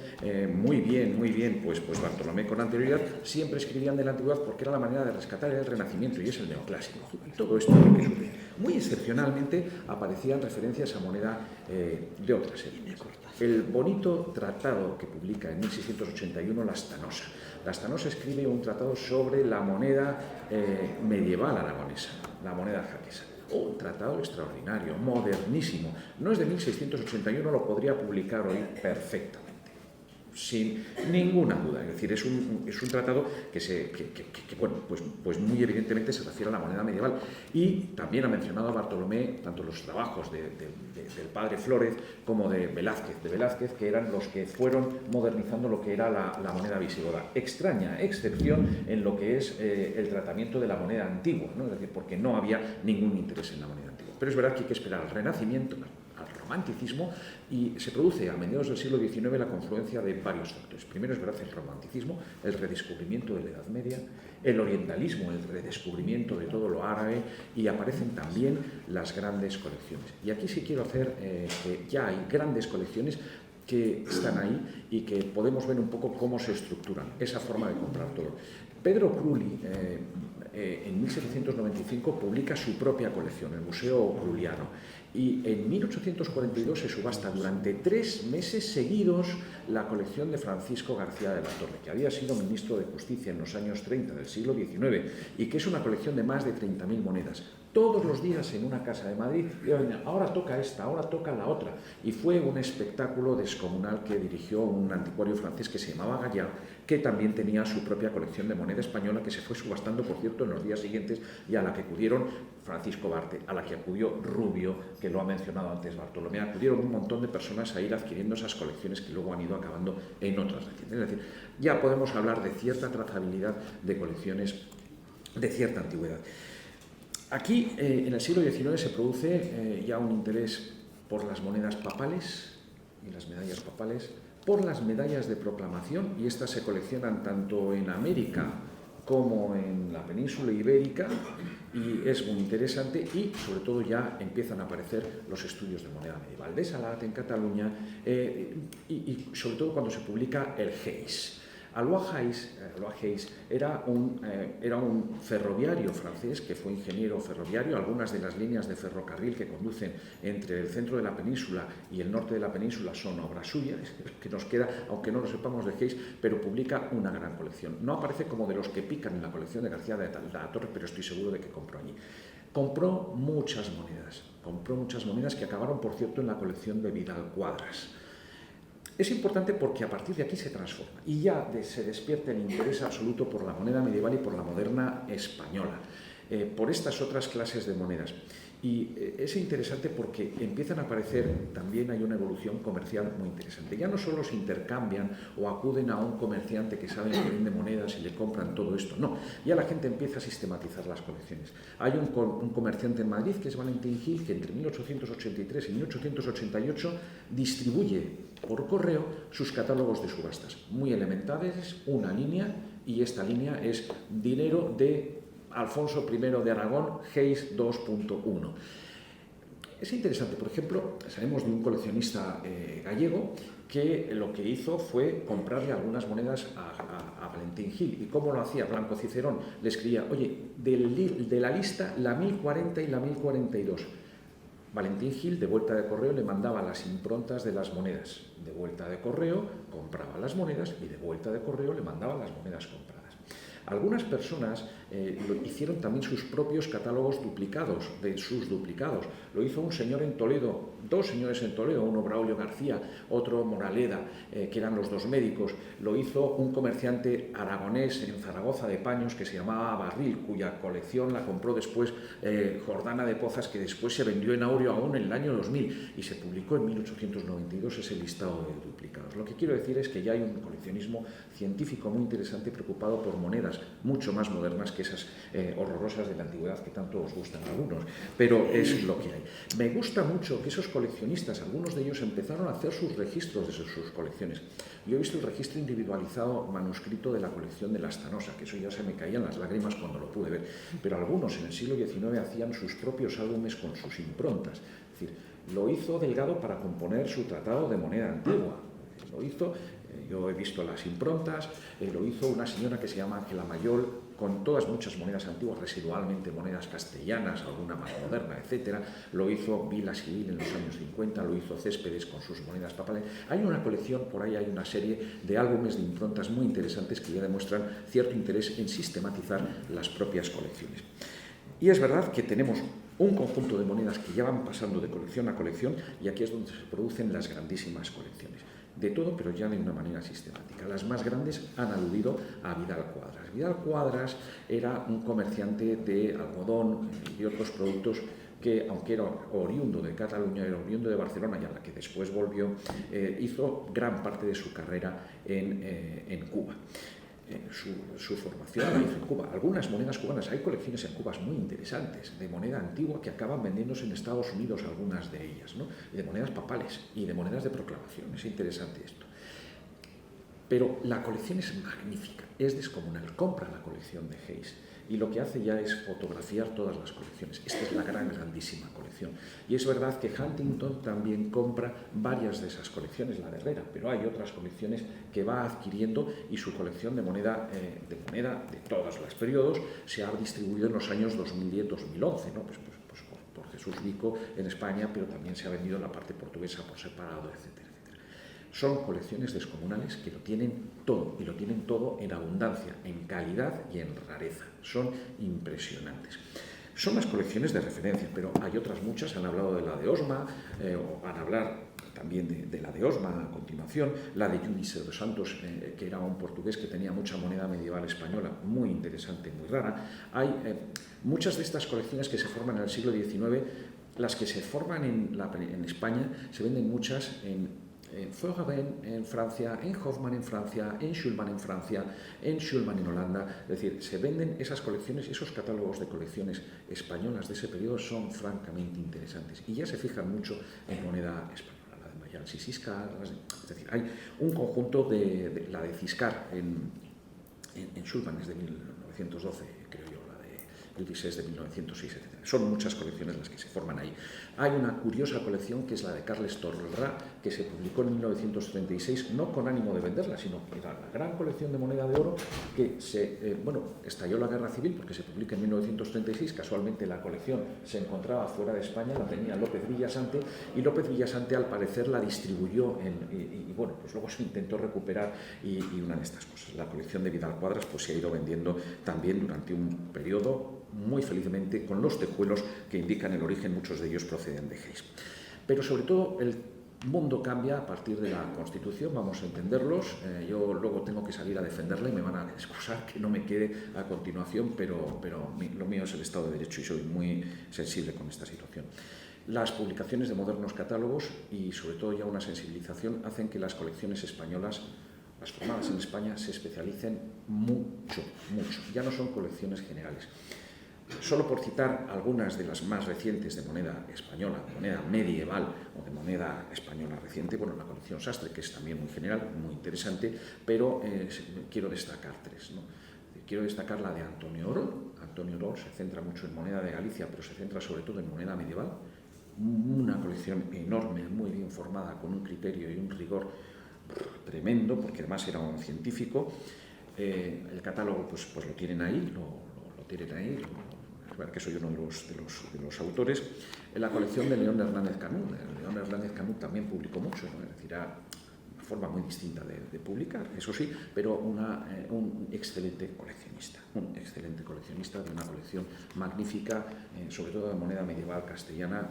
muy bien, pues Bartolomé con anterioridad, siempre escribían de la antigüedad porque era la manera de rescatar el Renacimiento y es el neoclásico. Y todo esto es lo que sucede. Muy excepcionalmente aparecían referencias a moneda de otras épocas. El bonito tratado que publica en 1681 Lastanosa. Lastanosa escribe un tratado sobre la moneda medieval aragonesa, la moneda jaquesa. Un tratado extraordinario, modernísimo. No es de 1681, lo podría publicar hoy perfectamente, sin ninguna duda. Es decir, es un tratado que bueno, pues muy evidentemente se refiere a la moneda medieval. Y también ha mencionado a Bartolomé tanto los trabajos del padre Flórez como de Velázquez, que eran los que fueron modernizando lo que era la moneda visigoda. Extraña excepción en lo que es el tratamiento de la moneda antigua, ¿no? Es decir, porque no había ningún interés en la moneda antigua. Pero es verdad que hay que esperar al Renacimiento, al romanticismo, y se produce a mediados del siglo XIX la confluencia de varios factores. Primero es verdad el romanticismo, el redescubrimiento de la Edad Media, el orientalismo, el redescubrimiento de todo lo árabe, y aparecen también las grandes colecciones. Y aquí sí quiero hacer que ya hay grandes colecciones que están ahí y que podemos ver un poco cómo se estructuran, esa forma de comprar todo. Pedro Crulli, en 1795, publica su propia colección, el Museo Cruliano, y en 1842 se subasta durante 3 meses seguidos la colección de Francisco García de la Torre, que había sido ministro de Justicia en los años 30 del siglo XIX y que es una colección de más de 30.000 monedas. Todos los días en una casa de Madrid, ahora toca esta, ahora toca la otra. Y fue un espectáculo descomunal que dirigió un anticuario francés que se llamaba Gallard, que también tenía su propia colección de moneda española, que se fue subastando, por cierto, en los días siguientes, y a la que acudieron Francisco Barte, a la que acudió Rubio, que lo ha mencionado antes Bartolomé. Acudieron un montón de personas a ir adquiriendo esas colecciones que luego han ido acabando en otras regiones. Es decir, ya podemos hablar de cierta trazabilidad de colecciones de cierta antigüedad. Aquí, en el siglo XIX, se produce ya un interés por las monedas papales y las medallas papales, por las medallas de proclamación, y estas se coleccionan tanto en América como en la península ibérica, y es muy interesante, y sobre todo ya empiezan a aparecer los estudios de moneda medieval de Salat en Cataluña, y sobre todo cuando se publica el Hayes. Alois Hayes era un ferroviario francés que fue ingeniero ferroviario. Algunas de las líneas de ferrocarril que conducen entre el centro de la península y el norte de la península son obra suya, que nos queda, aunque no lo sepamos, de Hayes, pero publica una gran colección. No aparece como de los que pican en la colección de García de la Torre, pero estoy seguro de que compró allí. Compró muchas monedas que acabaron, por cierto, en la colección de Vidal Cuadras. Es importante porque a partir de aquí se transforma y ya se despierta el interés absoluto por la moneda medieval y por la moderna española, por estas otras clases de monedas. Y es interesante porque empiezan a aparecer, también hay una evolución comercial muy interesante. Ya no solo se intercambian o acuden a un comerciante que sabe que vende monedas y le compran todo esto, no, ya la gente empieza a sistematizar las colecciones. Hay un comerciante en Madrid que es Valentín Gil, que entre 1883 y 1888 distribuye por correo sus catálogos de subastas, muy elementales, una línea, y esta línea es dinero de Alfonso I de Aragón, Hayes 2.1. Es interesante, por ejemplo, sabemos de un coleccionista gallego que lo que hizo fue comprarle algunas monedas a Valentín Gil. ¿Y cómo lo hacía? Blanco Cicerón le escribía, oye, de la lista la 1040 y la 1042. Valentín Gil, de vuelta de correo, le mandaba las improntas de las monedas. De vuelta de correo, compraba las monedas y de vuelta de correo le mandaba las monedas compradas. Algunas personas hicieron también sus propios catálogos duplicados, de sus duplicados. Lo hizo un señor en Toledo, dos señores en Toledo, uno Braulio García, otro Moraleda, que eran los dos médicos. Lo hizo un comerciante aragonés en Zaragoza de paños que se llamaba Barril, cuya colección la compró después Jordana de Pozas, que después se vendió en Aureo aún en el año 2000 y se publicó en 1892 ese listado de duplicados. Lo que quiero decir es que ya hay un coleccionismo científico muy interesante preocupado por monedas mucho más modernas que esas horrorosas de la antigüedad que tanto os gustan a algunos, pero es lo que hay. Me gusta mucho que esos coleccionistas, algunos de ellos empezaron a hacer sus registros de sus colecciones. Yo he visto el registro individualizado manuscrito de la colección de Lastanosa, que eso ya se me caían las lágrimas cuando lo pude ver, pero algunos en el siglo XIX hacían sus propios álbumes con sus improntas. Es decir, lo hizo Delgado para componer su tratado de moneda antigua, lo hizo. Yo he visto las improntas, lo hizo una señora que se llama Ángela Mayol, con muchas monedas antiguas, residualmente monedas castellanas, alguna más moderna, etc. Lo hizo Vila Civil en los años 50, lo hizo Céspedes con sus monedas papales. Hay una colección, por ahí hay una serie de álbumes de improntas muy interesantes que ya demuestran cierto interés en sistematizar las propias colecciones. Y es verdad que tenemos un conjunto de monedas que ya van pasando de colección a colección y aquí es donde se producen las grandísimas colecciones. De todo, pero ya de una manera sistemática. Las más grandes han aludido a Vidal Cuadras. Vidal Cuadras era un comerciante de algodón y otros productos que, aunque era oriundo de Cataluña, era oriundo de Barcelona y a la que después volvió, hizo gran parte de su carrera en Cuba. Su formación la hizo en Cuba. Algunas monedas cubanas, hay colecciones en Cuba muy interesantes, de moneda antigua que acaban vendiéndose en Estados Unidos, algunas de ellas, ¿no? Y de monedas papales y de monedas de proclamación. Es interesante esto. Pero la colección es magnífica, es descomunal. Compra la colección de Hayes y lo que hace ya es fotografiar todas las colecciones. Esta es la grandísima colección. Y es verdad que Huntington también compra varias de esas colecciones, la de Herrera, pero hay otras colecciones que va adquiriendo y su colección de moneda de todos los periodos se ha distribuido en los años 2010-2011, ¿no? Pues por Jesús Vico en España, pero también se ha vendido en la parte portuguesa por separado, etc. Son colecciones descomunales que lo tienen todo, y lo tienen todo en abundancia, en calidad y en rareza. Son impresionantes. Son las colecciones de referencia, pero hay otras muchas. Han hablado de la de Osma, o van a hablar también de la de Osma a continuación, la de Junice dos Santos, que era un portugués que tenía mucha moneda medieval española, muy interesante, muy rara. Hay muchas de estas colecciones que se forman en el siglo XIX, las que se forman en España, se venden muchas en Feugerben en Francia, en Hoffmann en Francia, en Schulman en Francia, en Schulman en Holanda. Es decir, se venden esas colecciones, esos catálogos de colecciones españolas de ese periodo son francamente interesantes y ya se fijan mucho en moneda española, la de Mayans y Ciscar. Es decir, hay un conjunto de la de Ciscar en Schulman, es de 1912, creo yo, la de Elvis es de 1906, etc. Son muchas colecciones las que se forman ahí. Hay una curiosa colección que es la de Carles Torrelrà, que se publicó en 1936, no con ánimo de venderla, sino que era la gran colección de moneda de oro que estalló la Guerra Civil porque se publica en 1936, casualmente la colección se encontraba fuera de España, la tenía López Villasante, y López Villasante al parecer la distribuyó pues luego se intentó recuperar y una de estas cosas. La colección de Vidal Cuadras pues se ha ido vendiendo también durante un periodo muy felizmente con los tejuelos que indican el origen, muchos de ellos proceden de Hayes. Pero sobre todo el mundo cambia a partir de la Constitución, vamos a entenderlos. Yo luego tengo que salir a defenderla y me van a excusar que no me quede a continuación, pero lo mío es el Estado de Derecho y soy muy sensible con esta situación. Las publicaciones de modernos catálogos y sobre todo ya una sensibilización hacen que las colecciones españolas, las formadas en España, se especialicen mucho. Ya no son colecciones generales. Solo por citar algunas de las más recientes de moneda española, moneda medieval o de moneda española reciente, la colección Sastre, que es también muy general, muy interesante, pero quiero destacar tres, ¿no? Quiero destacar la de Antonio Orol. Antonio Orol se centra mucho en moneda de Galicia, pero se centra sobre todo en moneda medieval. Una colección enorme, muy bien formada, con un criterio y un rigor tremendo, porque además era un científico. El catálogo pues lo tienen ahí, lo tienen ahí, que soy uno de los autores. En la colección de León Hernández Canut. León Hernández Canut también publicó mucho, ¿no? Es decir, era una forma muy distinta de publicar, eso sí, pero un excelente coleccionista de una colección magnífica, sobre todo de moneda medieval castellana,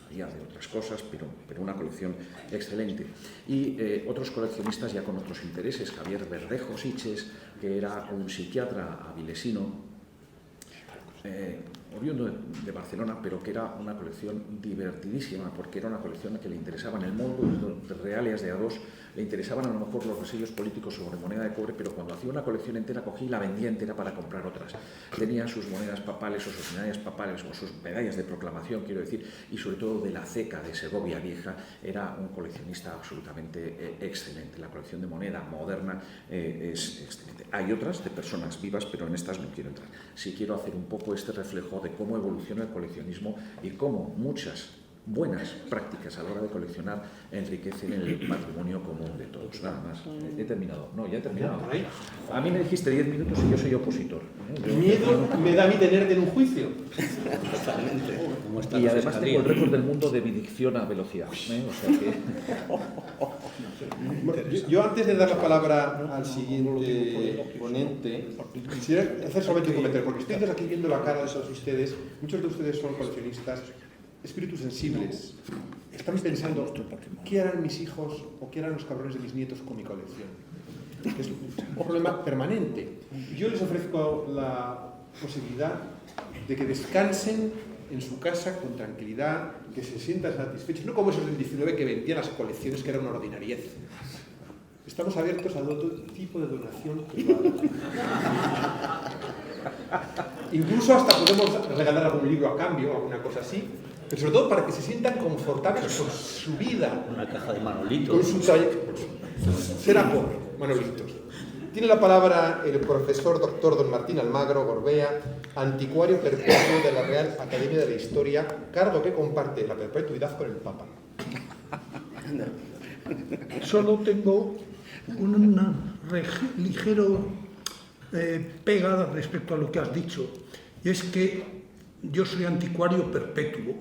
había de otras cosas, pero una colección excelente. Y otros coleccionistas ya con otros intereses, Javier Verdejo Siches, que era un psiquiatra avilesino, oriundo de Barcelona, pero que era una colección divertidísima, porque era una colección que le interesaban el mundo de reales de A2, le interesaban a lo mejor los resellos políticos sobre moneda de cobre, pero cuando hacía una colección entera cogía y la vendía entera para comprar otras. Tenía sus monedas papales o sus medallas papales o sus medallas de proclamación, quiero decir, y sobre todo de la ceca de Segovia Vieja. Era un coleccionista absolutamente excelente. La colección de moneda moderna es excelente. Hay otras de personas vivas, pero en estas no quiero entrar. Sí quiero hacer un poco este reflejo de cómo evoluciona el coleccionismo y cómo muchas buenas prácticas a la hora de coleccionar enriquecen el patrimonio común de todos. Nada más. He terminado. No, ya he terminado. A mí me dijiste 10 minutos y yo soy opositor. Miedo me da a mí tenerte en un juicio. Y además tengo el récord del mundo de bidicción a velocidad. O sea que... Yo antes de dar la palabra al siguiente ponente, quisiera hacer solamente un comentario, porque estoy aquí viendo la cara de todos ustedes. Muchos de ustedes son coleccionistas, espíritus sensibles. Están pensando, ¿qué harán mis hijos o qué harán los cabrones de mis nietos con mi colección? Es un problema permanente. Yo les ofrezco la posibilidad de que descansen en su casa con tranquilidad, que se sientan satisfechos, no como esos del 19 que vendían las colecciones, que era una ordinariez. Estamos abiertos a todo tipo de donación privada. Incluso hasta podemos regalar algún libro a cambio, alguna cosa así, pero sobre todo para que se sientan confortables con su vida. Una caja de manolitos. Con su será por manolitos. Tiene la palabra el profesor doctor don Martín Almagro Gorbea, anticuario perpetuo de la Real Academia de la Historia, cargo que comparte la perpetuidad con el Papa. Solo tengo una ligero pega respecto a lo que has dicho, y es que yo soy anticuario perpetuo,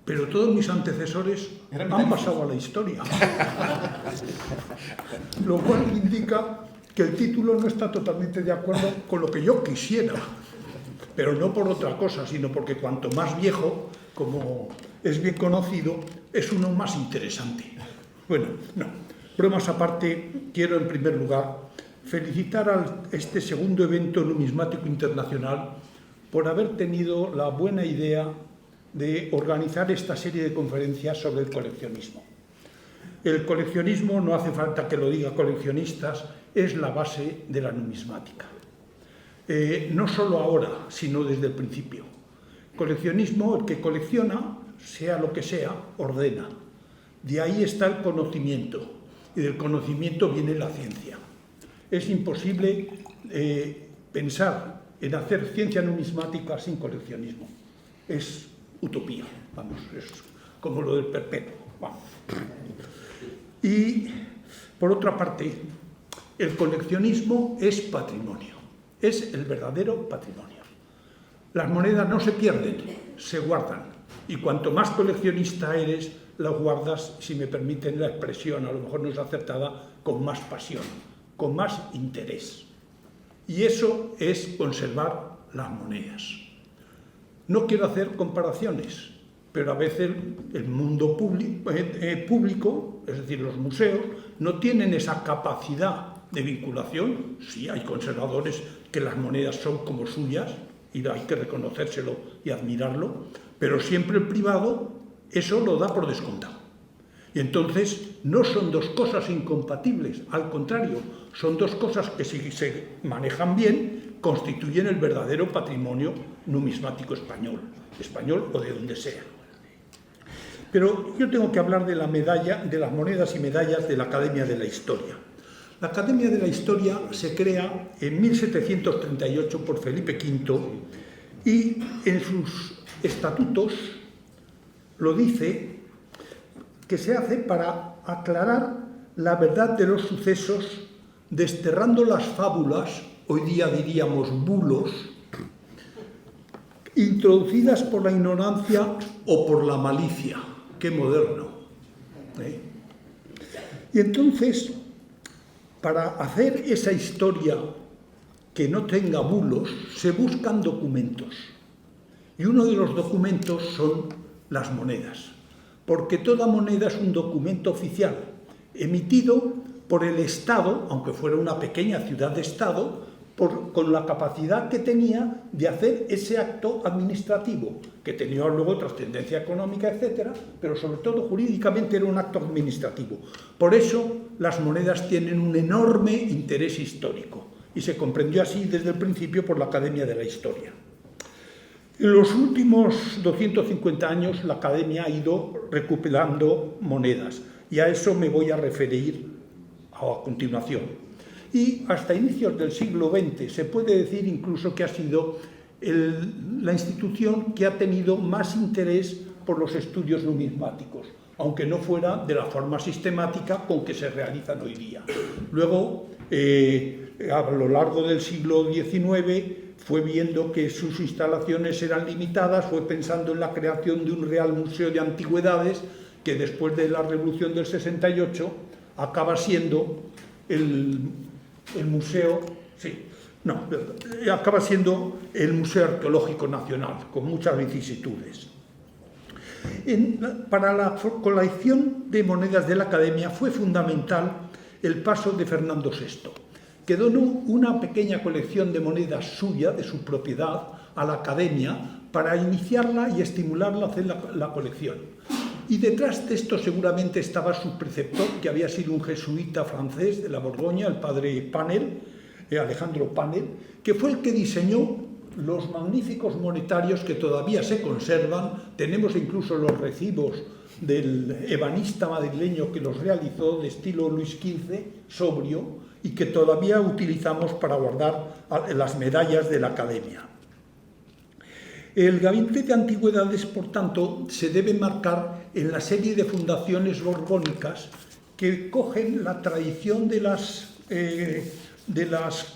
pero todos mis antecesores han pasado a la historia. Lo cual indica que el título no está totalmente de acuerdo con lo que yo quisiera, pero no por otra cosa, sino porque cuanto más viejo, como es bien conocido, es uno más interesante. Bueno, no, bromas aparte, quiero en primer lugar felicitar a este segundo evento numismático internacional por haber tenido la buena idea de organizar esta serie de conferencias sobre el coleccionismo. El coleccionismo, no hace falta que lo diga coleccionistas, es la base de la numismática. No solo ahora, sino desde el principio. Coleccionismo, el que colecciona, sea lo que sea, ordena. De ahí está el conocimiento, y del conocimiento viene la ciencia. Es imposible pensar en hacer ciencia numismática sin coleccionismo. Es utopía, vamos, es como lo del perpetuo. Vamos. Y, por otra parte, el coleccionismo es patrimonio, es el verdadero patrimonio. Las monedas no se pierden, se guardan. Y cuanto más coleccionista eres, las guardas, si me permiten la expresión, a lo mejor no es acertada, con más pasión, con más interés. Y eso es conservar las monedas. No quiero hacer comparaciones, pero a veces el mundo público, es decir, los museos, no tienen esa capacidad de vinculación. Sí, hay conservadores que las monedas son como suyas, y hay que reconocérselo y admirarlo, pero siempre el privado eso lo da por descontado. Y entonces no son dos cosas incompatibles, al contrario, son dos cosas que si se manejan bien constituyen el verdadero patrimonio numismático español o de donde sea. Pero yo tengo que hablar de la medalla, de las monedas y medallas de la Academia de la Historia. La Academia de la Historia se crea en 1738 por Felipe V y en sus estatutos lo dice que se hace para aclarar la verdad de los sucesos, desterrando las fábulas, hoy día diríamos bulos, introducidas por la ignorancia o por la malicia. ¡Qué moderno! Y entonces, para hacer esa historia que no tenga bulos, se buscan documentos. Y uno de los documentos son las monedas, porque toda moneda es un documento oficial, emitido por el Estado, aunque fuera una pequeña ciudad de Estado, con la capacidad que tenía de hacer ese acto administrativo, que tenía luego trascendencia económica, etcétera, pero sobre todo jurídicamente era un acto administrativo. Por eso las monedas tienen un enorme interés histórico, y se comprendió así desde el principio por la Academia de la Historia. En los últimos 250 años la Academia ha ido recuperando monedas, y a eso me voy a referir a continuación. Y hasta inicios del siglo XX se puede decir incluso que ha sido la institución que ha tenido más interés por los estudios numismáticos, aunque no fuera de la forma sistemática con que se realizan hoy día. Luego, a lo largo del siglo XIX, fue viendo que sus instalaciones eran limitadas, fue pensando en la creación de un Real Museo de Antigüedades, que después de la Revolución del 68 acaba siendo acaba siendo el Museo Arqueológico Nacional, con muchas vicisitudes. Para la colección de monedas de la Academia fue fundamental el paso de Fernando VI, que donó una pequeña colección de monedas suya, de su propiedad, a la Academia para iniciarla y estimularla a hacer la colección. Y detrás de esto seguramente estaba su preceptor, que había sido un jesuita francés de la Borgoña, el padre Panel, Alejandro Panel, que fue el que diseñó los magníficos monetarios que todavía se conservan. Tenemos incluso los recibos del ebanista madrileño que los realizó, de estilo Luis XV, sobrio, y que todavía utilizamos para guardar las medallas de la Academia. El Gabinete de Antigüedades, por tanto, se debe marcar en la serie de fundaciones borbónicas que cogen la tradición de las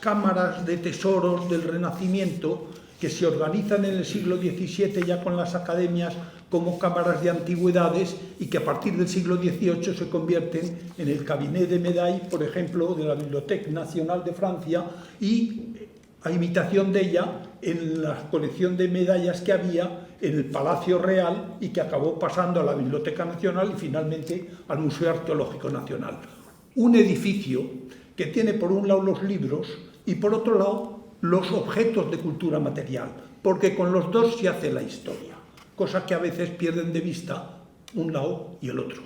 cámaras de tesoros del Renacimiento, que se organizan en el siglo XVII ya con las academias como cámaras de antigüedades, y que a partir del siglo XVIII se convierten en el Cabinet de Médailles, por ejemplo, de la Bibliothèque Nationale de Francia, y a imitación de ella en la colección de medallas que había en el Palacio Real y que acabó pasando a la Biblioteca Nacional y finalmente al Museo Arqueológico Nacional. Un edificio que tiene por un lado los libros y por otro lado los objetos de cultura material, porque con los dos se hace la historia, cosa que a veces pierden de vista un lado y el otro.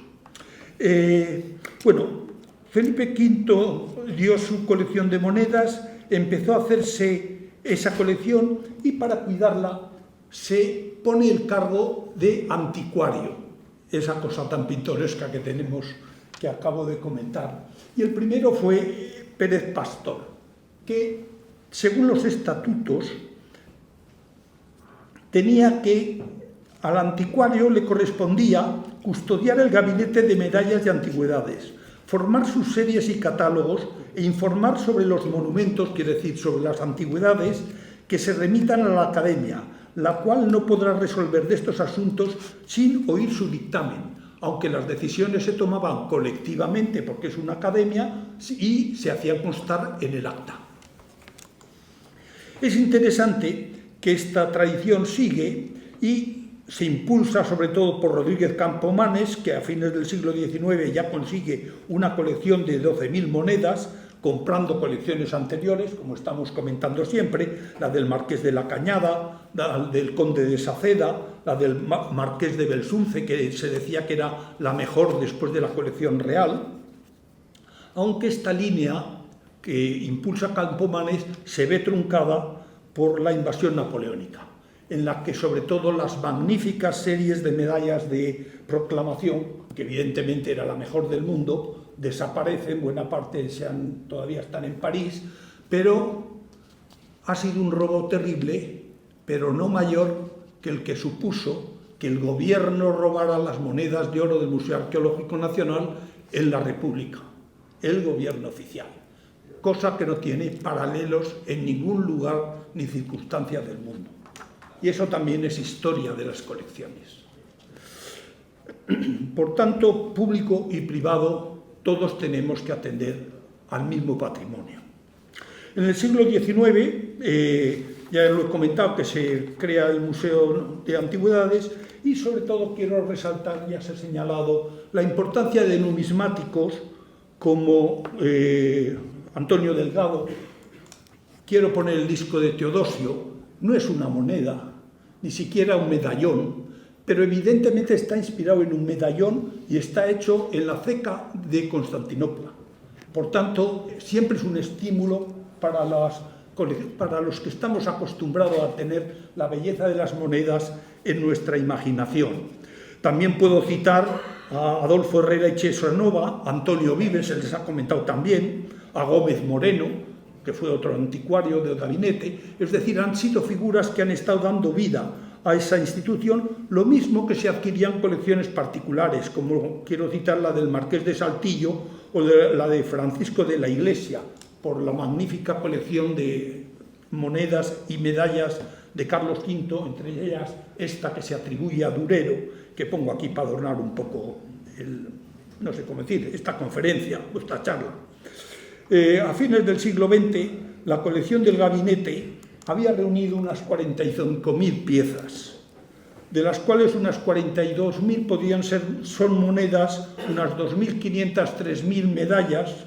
Felipe V dio su colección de monedas, empezó a hacerse esa colección y para cuidarla se pone el cargo de anticuario, esa cosa tan pintoresca que tenemos que acabo de comentar. Y el primero fue Pérez Pastor, que según los estatutos tenía que, al anticuario le correspondía custodiar el gabinete de medallas de antigüedades, formar sus series y catálogos e informar sobre los monumentos, quiere decir, sobre las antigüedades que se remitan a la Academia, la cual no podrá resolver de estos asuntos sin oír su dictamen, aunque las decisiones se tomaban colectivamente porque es una academia y se hacían constar en el acta. Es interesante que esta tradición sigue y se impulsa sobre todo por Rodríguez Campomanes, que a fines del siglo XIX ya consigue una colección de 12.000 monedas, comprando colecciones anteriores, como estamos comentando siempre, la del Marqués de la Cañada, la del Conde de Saceda, la del Marqués de Belsunce, que se decía que era la mejor después de la colección real, aunque esta línea que impulsa Campomanes se ve truncada por la invasión napoleónica, en la que sobre todo las magníficas series de medallas de proclamación, que evidentemente era la mejor del mundo, desaparecen, buena parte todavía están en París, pero ha sido un robo terrible, pero no mayor que el que supuso que el gobierno robara las monedas de oro del Museo Arqueológico Nacional en la República. el gobierno oficial, cosa que no tiene paralelos en ningún lugar ni circunstancia del mundo. Y eso también es historia de las colecciones. Por tanto, público y privado, todos tenemos que atender al mismo patrimonio. En el siglo XIX, ya lo he comentado, que se crea el Museo de Antigüedades, y sobre todo quiero resaltar, ya se ha señalado, la importancia de numismáticos como Antonio Delgado. Quiero poner el disco de Teodosio, no es una moneda, ni siquiera un medallón, pero evidentemente está inspirado en un medallón y está hecho en la ceca de Constantinopla. Por tanto, siempre es un estímulo para los que estamos acostumbrados a tener la belleza de las monedas en nuestra imaginación. También puedo citar a Adolfo Herrera y Chesanova, a Antonio Vives, se les ha comentado también, a Gómez Moreno, que fue otro anticuario del gabinete. Es decir, han sido figuras que han estado dando vida a esa institución, lo mismo que se adquirían colecciones particulares, como quiero citar la del Marqués de Saltillo o la de Francisco de la Iglesia, por la magnífica colección de monedas y medallas de Carlos V, entre ellas esta que se atribuye a Durero, que pongo aquí para adornar un poco, no sé cómo decir, esta conferencia o esta charla. A fines del siglo XX, la colección del gabinete había reunido unas 45.000 piezas, de las cuales unas 42.000 son monedas, unas 2.500, 3.000 medallas,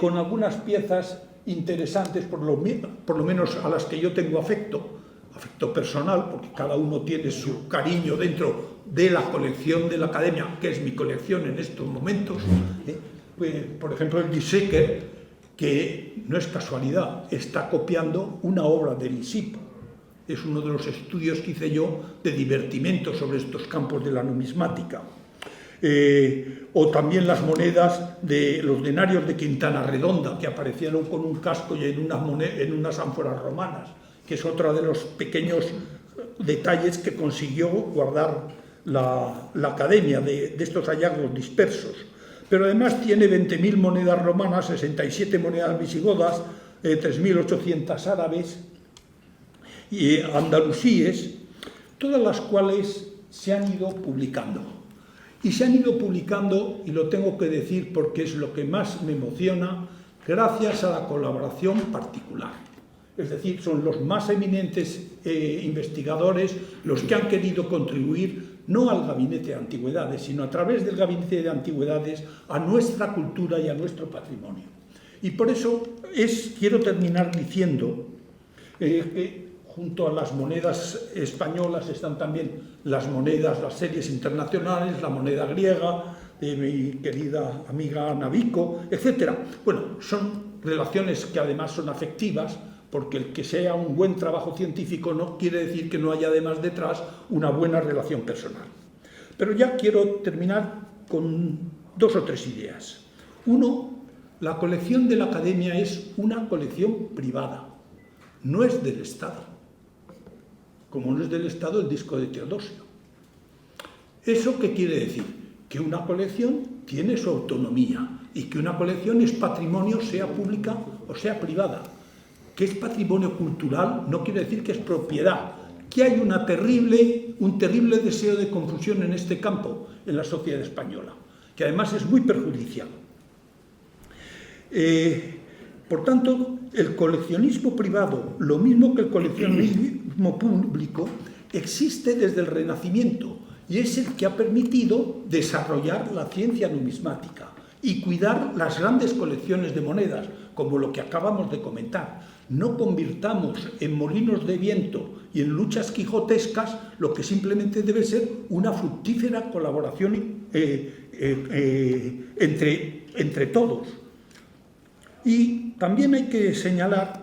con algunas piezas interesantes, por lo menos a las que yo tengo afecto personal, porque cada uno tiene su cariño dentro de la colección de la Academia, que es mi colección en estos momentos. Por ejemplo, el Giesecker, que no es casualidad, está copiando una obra de Lisipo. Es uno de los estudios que hice yo de divertimento sobre estos campos de la numismática. O también las monedas de los denarios de Quintana Redonda, que aparecieron con un casco y en unas ánforas romanas, que es otro de los pequeños detalles que consiguió guardar la Academia de estos hallazgos dispersos. Pero además tiene 20.000 monedas romanas, 67 monedas visigodas, 3.800 árabes y andalusíes, todas las cuales se han ido publicando. Y se han ido publicando, y lo tengo que decir porque es lo que más me emociona, gracias a la colaboración particular. Es decir, son los más eminentes investigadores los que han querido contribuir no al Gabinete de Antigüedades, sino a través del Gabinete de Antigüedades a nuestra cultura y a nuestro patrimonio. Y por eso quiero terminar diciendo que junto a las monedas españolas están también las monedas, las series internacionales, la moneda griega, de mi querida amiga Ana Vico, etc. Bueno, son relaciones que además son afectivas, porque el que sea un buen trabajo científico no quiere decir que no haya además detrás una buena relación personal. Pero ya quiero terminar con 2 o 3 ideas. Uno, la colección de la Academia es una colección privada, no es del Estado, como no es del Estado el disco de Teodosio. ¿Eso qué quiere decir? Que una colección tiene su autonomía y que una colección es patrimonio, sea pública o sea privada. Que es patrimonio cultural no quiere decir que es propiedad, que hay un terrible deseo de confusión en este campo, en la sociedad española, que además es muy perjudicial. Por tanto, el coleccionismo privado, lo mismo que el coleccionismo público, existe desde el Renacimiento y es el que ha permitido desarrollar la ciencia numismática y cuidar las grandes colecciones de monedas, como lo que acabamos de comentar. No convirtamos en molinos de viento y en luchas quijotescas lo que simplemente debe ser una fructífera colaboración entre todos. Y también hay que señalar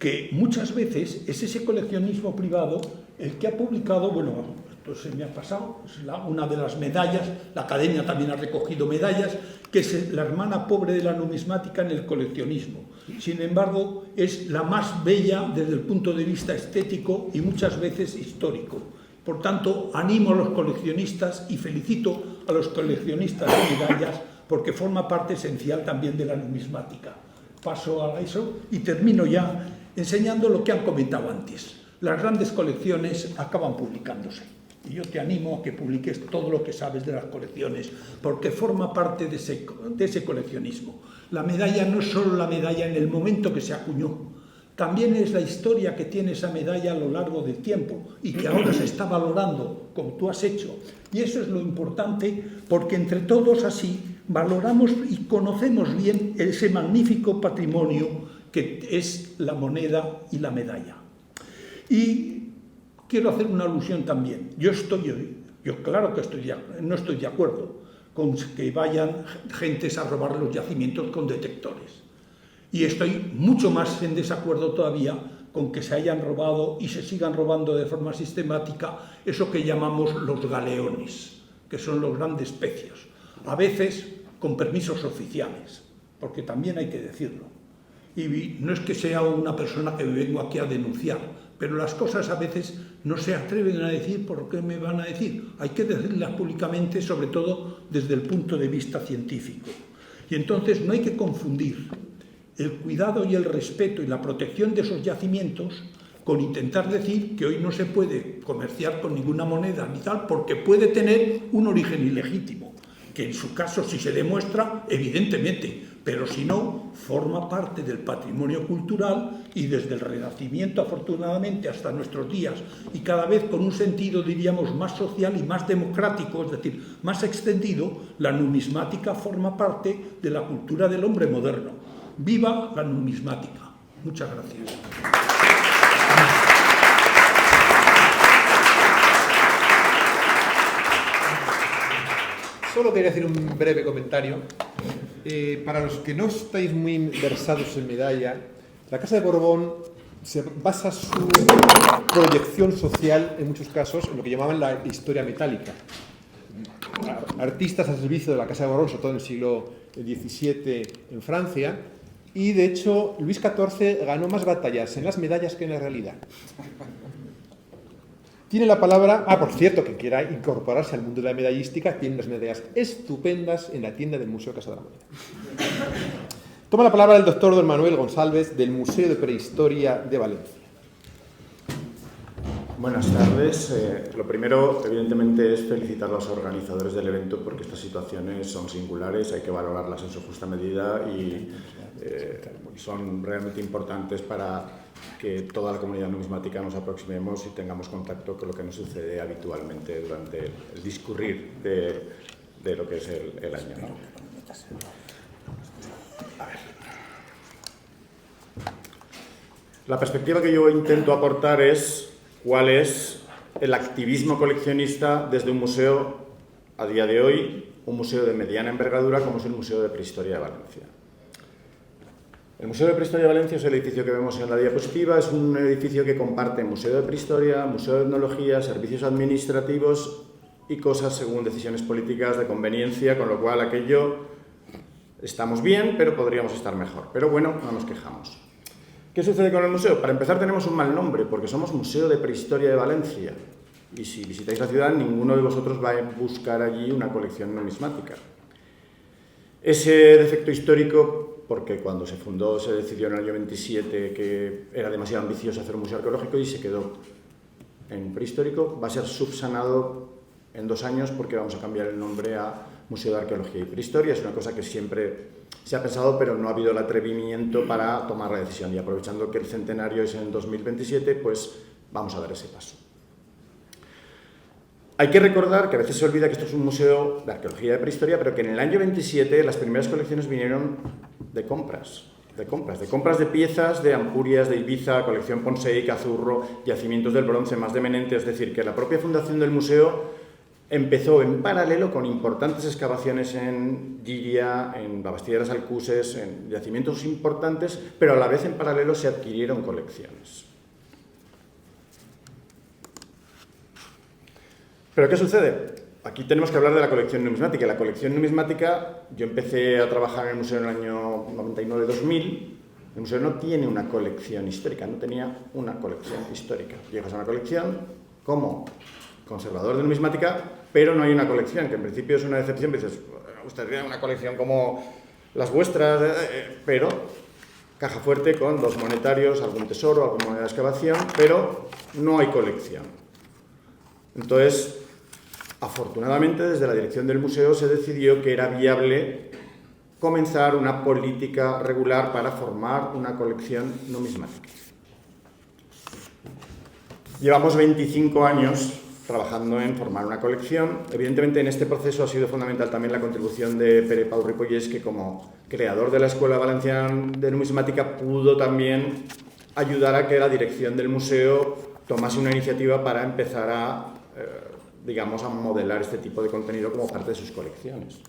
que muchas veces es ese coleccionismo privado el que ha publicado, bueno, esto se me ha pasado, es una de las medallas, la Academia también ha recogido medallas, que es la hermana pobre de la numismática en el coleccionismo. Sin embargo, es la más bella desde el punto de vista estético y muchas veces histórico. Por tanto, animo a los coleccionistas y felicito a los coleccionistas de medallas porque forma parte esencial también de la numismática. Paso a eso y termino ya enseñando lo que han comentado antes. Las grandes colecciones acaban publicándose. Y yo te animo a que publiques todo lo que sabes de las colecciones, porque forma parte de ese coleccionismo. La medalla no es solo la medalla en el momento que se acuñó, también es la historia que tiene esa medalla a lo largo del tiempo y que ahora se está valorando, como tú has hecho. Y eso es lo importante, porque entre todos así valoramos y conocemos bien ese magnífico patrimonio que es la moneda y la medalla. Y quiero hacer una alusión también. Yo claro que no estoy de acuerdo con que vayan gentes a robar los yacimientos con detectores. Y estoy mucho más en desacuerdo todavía con que se hayan robado y se sigan robando de forma sistemática eso que llamamos los galeones, que son los grandes pecios. A veces con permisos oficiales, porque también hay que decirlo. Y no es que sea una persona que vengo aquí a denunciar, pero las cosas a veces no se atreven a decir por qué me van a decir. Hay que decirlas públicamente, sobre todo desde el punto de vista científico. Y entonces no hay que confundir el cuidado y el respeto y la protección de esos yacimientos con intentar decir que hoy no se puede comerciar con ninguna moneda ni tal, porque puede tener un origen ilegítimo, que en su caso si se demuestra, evidentemente, pero si no, forma parte del patrimonio cultural y desde el Renacimiento, afortunadamente, hasta nuestros días, y cada vez con un sentido, diríamos, más social y más democrático, es decir, más extendido, la numismática forma parte de la cultura del hombre moderno. ¡Viva la numismática! Muchas gracias. Solo quería hacer un breve comentario. Para los que no estáis muy versados en medalla, la Casa de Borbón se basa su proyección social, en muchos casos, en lo que llamaban la historia metálica. Artistas al servicio de la Casa de Borbón, sobre todo en el siglo XVII en Francia, y de hecho Luis XIV ganó más batallas en las medallas que en la realidad. Tiene la palabra... por cierto, quien quiera incorporarse al mundo de la medallística tiene unas medallas estupendas en la tienda del Museo Casa de la Moneda. Toma la palabra el doctor don Manuel González del Museo de Prehistoria de Valencia. Buenas tardes. Lo primero, evidentemente, es felicitar a los organizadores del evento porque estas situaciones son singulares, hay que valorarlas en su justa medida y son realmente importantes para que toda la comunidad numismática nos aproximemos y tengamos contacto con lo que nos sucede habitualmente durante el discurrir de lo que es el año, ¿no? A ver. La perspectiva que yo intento aportar es cuál es el activismo coleccionista desde un museo, a día de hoy, un museo de mediana envergadura como es el Museo de Prehistoria de Valencia. El Museo de Prehistoria de Valencia es el edificio que vemos en la diapositiva, es un edificio que comparte Museo de Prehistoria, Museo de Etnología, servicios administrativos y cosas según decisiones políticas de conveniencia, con lo cual aquello estamos bien, pero podríamos estar mejor. Pero bueno, no nos quejamos. ¿Qué sucede con el museo? Para empezar tenemos un mal nombre, porque somos Museo de Prehistoria de Valencia. Y si visitáis la ciudad, ninguno de vosotros va a buscar allí una colección numismática. Ese defecto histórico, porque cuando se fundó se decidió en el año 27 que era demasiado ambicioso hacer un museo arqueológico y se quedó en prehistórico, va a ser subsanado en 2 años porque vamos a cambiar el nombre a Museo de Arqueología y Prehistoria. Es una cosa que siempre se ha pensado, pero no ha habido el atrevimiento para tomar la decisión. Y aprovechando que el centenario es en 2027, pues vamos a dar ese paso. Hay que recordar que a veces se olvida que esto es un museo de arqueología y de prehistoria, pero que en el año 27 las primeras colecciones vinieron de compras de piezas de Ampurias, de Ibiza, colección Ponsey, Cazurro, yacimientos del bronce, más de Menente. Es decir, que la propia fundación del museo empezó en paralelo con importantes excavaciones en Giria, en la Bastilla de las Alcuses, en yacimientos importantes, pero a la vez en paralelo se adquirieron colecciones. ¿Pero qué sucede? Aquí tenemos que hablar de la colección numismática. La colección numismática, yo empecé a trabajar en el museo en el año 99-2000. El museo no tiene una colección histórica, no tenía una colección histórica. Llegas a una colección como conservador de numismática, pero no hay una colección, que en principio es una decepción. Dices, usted tiene una colección como las vuestras, pero caja fuerte con 2 monetarios, algún tesoro, alguna moneda de excavación, pero no hay colección. Entonces, afortunadamente, desde la dirección del museo se decidió que era viable comenzar una política regular para formar una colección numismática. Llevamos 25 años trabajando en formar una colección. Evidentemente, en este proceso ha sido fundamental también la contribución de Pere Pau Ripollès, que como creador de la Escuela Valenciana de Numismática pudo también ayudar a que la dirección del museo tomase una iniciativa para empezar a, digamos, a modelar este tipo de contenido como parte de sus colecciones.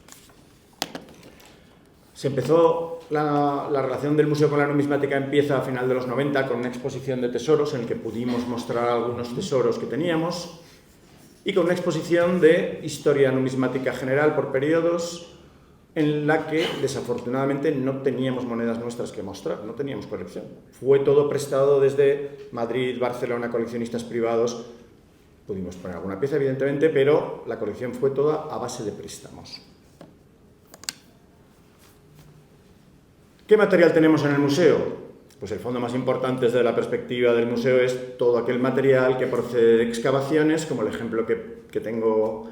Se empezó la relación del museo con la numismática, empieza a final de los 90 con una exposición de tesoros en la que pudimos mostrar algunos tesoros que teníamos y con una exposición de historia numismática general por periodos en la que desafortunadamente no teníamos monedas nuestras que mostrar, no teníamos colección. Fue todo prestado desde Madrid, Barcelona, coleccionistas privados. Pudimos poner alguna pieza evidentemente, pero la colección fue toda a base de préstamos. ¿Qué material tenemos en el museo? Pues el fondo más importante desde la perspectiva del museo es todo aquel material que procede de excavaciones, como el ejemplo que tengo,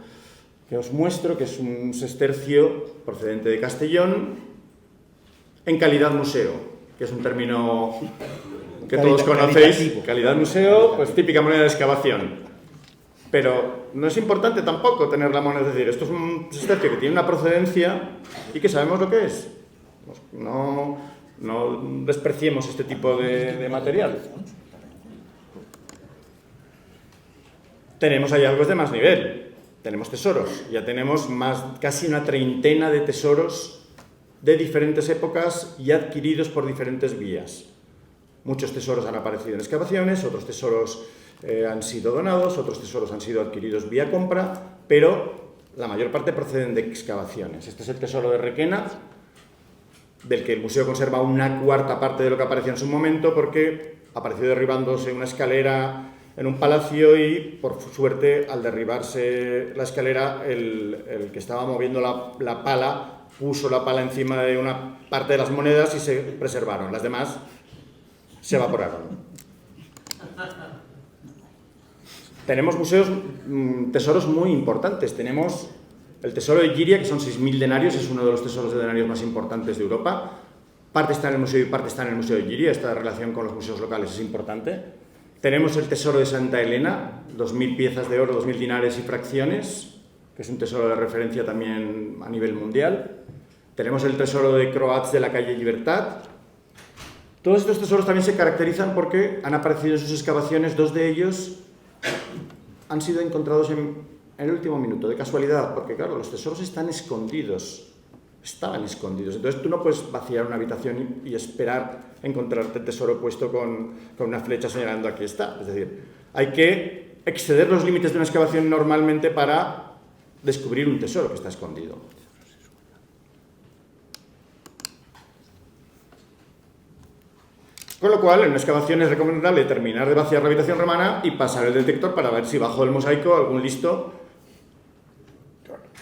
que os muestro, que es un sestercio procedente de Castellón, en calidad museo, que es un término que todos conocéis. Calidad museo, pues típica moneda de excavación. Pero no es importante tampoco tener la moneda, es decir, esto es un sestercio que tiene una procedencia y que sabemos lo que es. No despreciemos este tipo de material. Tenemos hallazgos de más nivel, tenemos tesoros, ya tenemos casi una treintena de tesoros de diferentes épocas y adquiridos por diferentes vías. Muchos tesoros han aparecido en excavaciones, otros tesoros han sido donados, otros tesoros han sido adquiridos vía compra, pero la mayor parte proceden de excavaciones. Este es el tesoro de Requena, del que el museo conserva una cuarta parte de lo que apareció en su momento, porque apareció derribándose una escalera en un palacio y, por suerte, al derribarse la escalera, el que estaba moviendo la pala puso la pala encima de una parte de las monedas y se preservaron. Las demás se evaporaron. Tenemos museos, tesoros muy importantes. Tenemos el tesoro de Giria, que son 6.000 denarios, es uno de los tesoros de denarios más importantes de Europa. Parte está en el museo y parte está en el museo de Giria. Esta relación con los museos locales es importante. Tenemos el tesoro de Santa Elena, 2.000 piezas de oro, 2.000 dinares y fracciones, que es un tesoro de referencia también a nivel mundial. Tenemos el tesoro de Croats de la calle Libertad. Todos estos tesoros también se caracterizan porque han aparecido en sus excavaciones, 2 de ellos han sido encontrados en el último minuto, de casualidad, porque claro, los tesoros estaban escondidos. Entonces tú no puedes vaciar una habitación y esperar encontrarte el tesoro puesto con una flecha señalando aquí está. Es decir, hay que exceder los límites de una excavación normalmente para descubrir un tesoro que está escondido. Con lo cual, en una excavación es recomendable terminar de vaciar la habitación romana y pasar el detector para ver si bajo el mosaico algún listo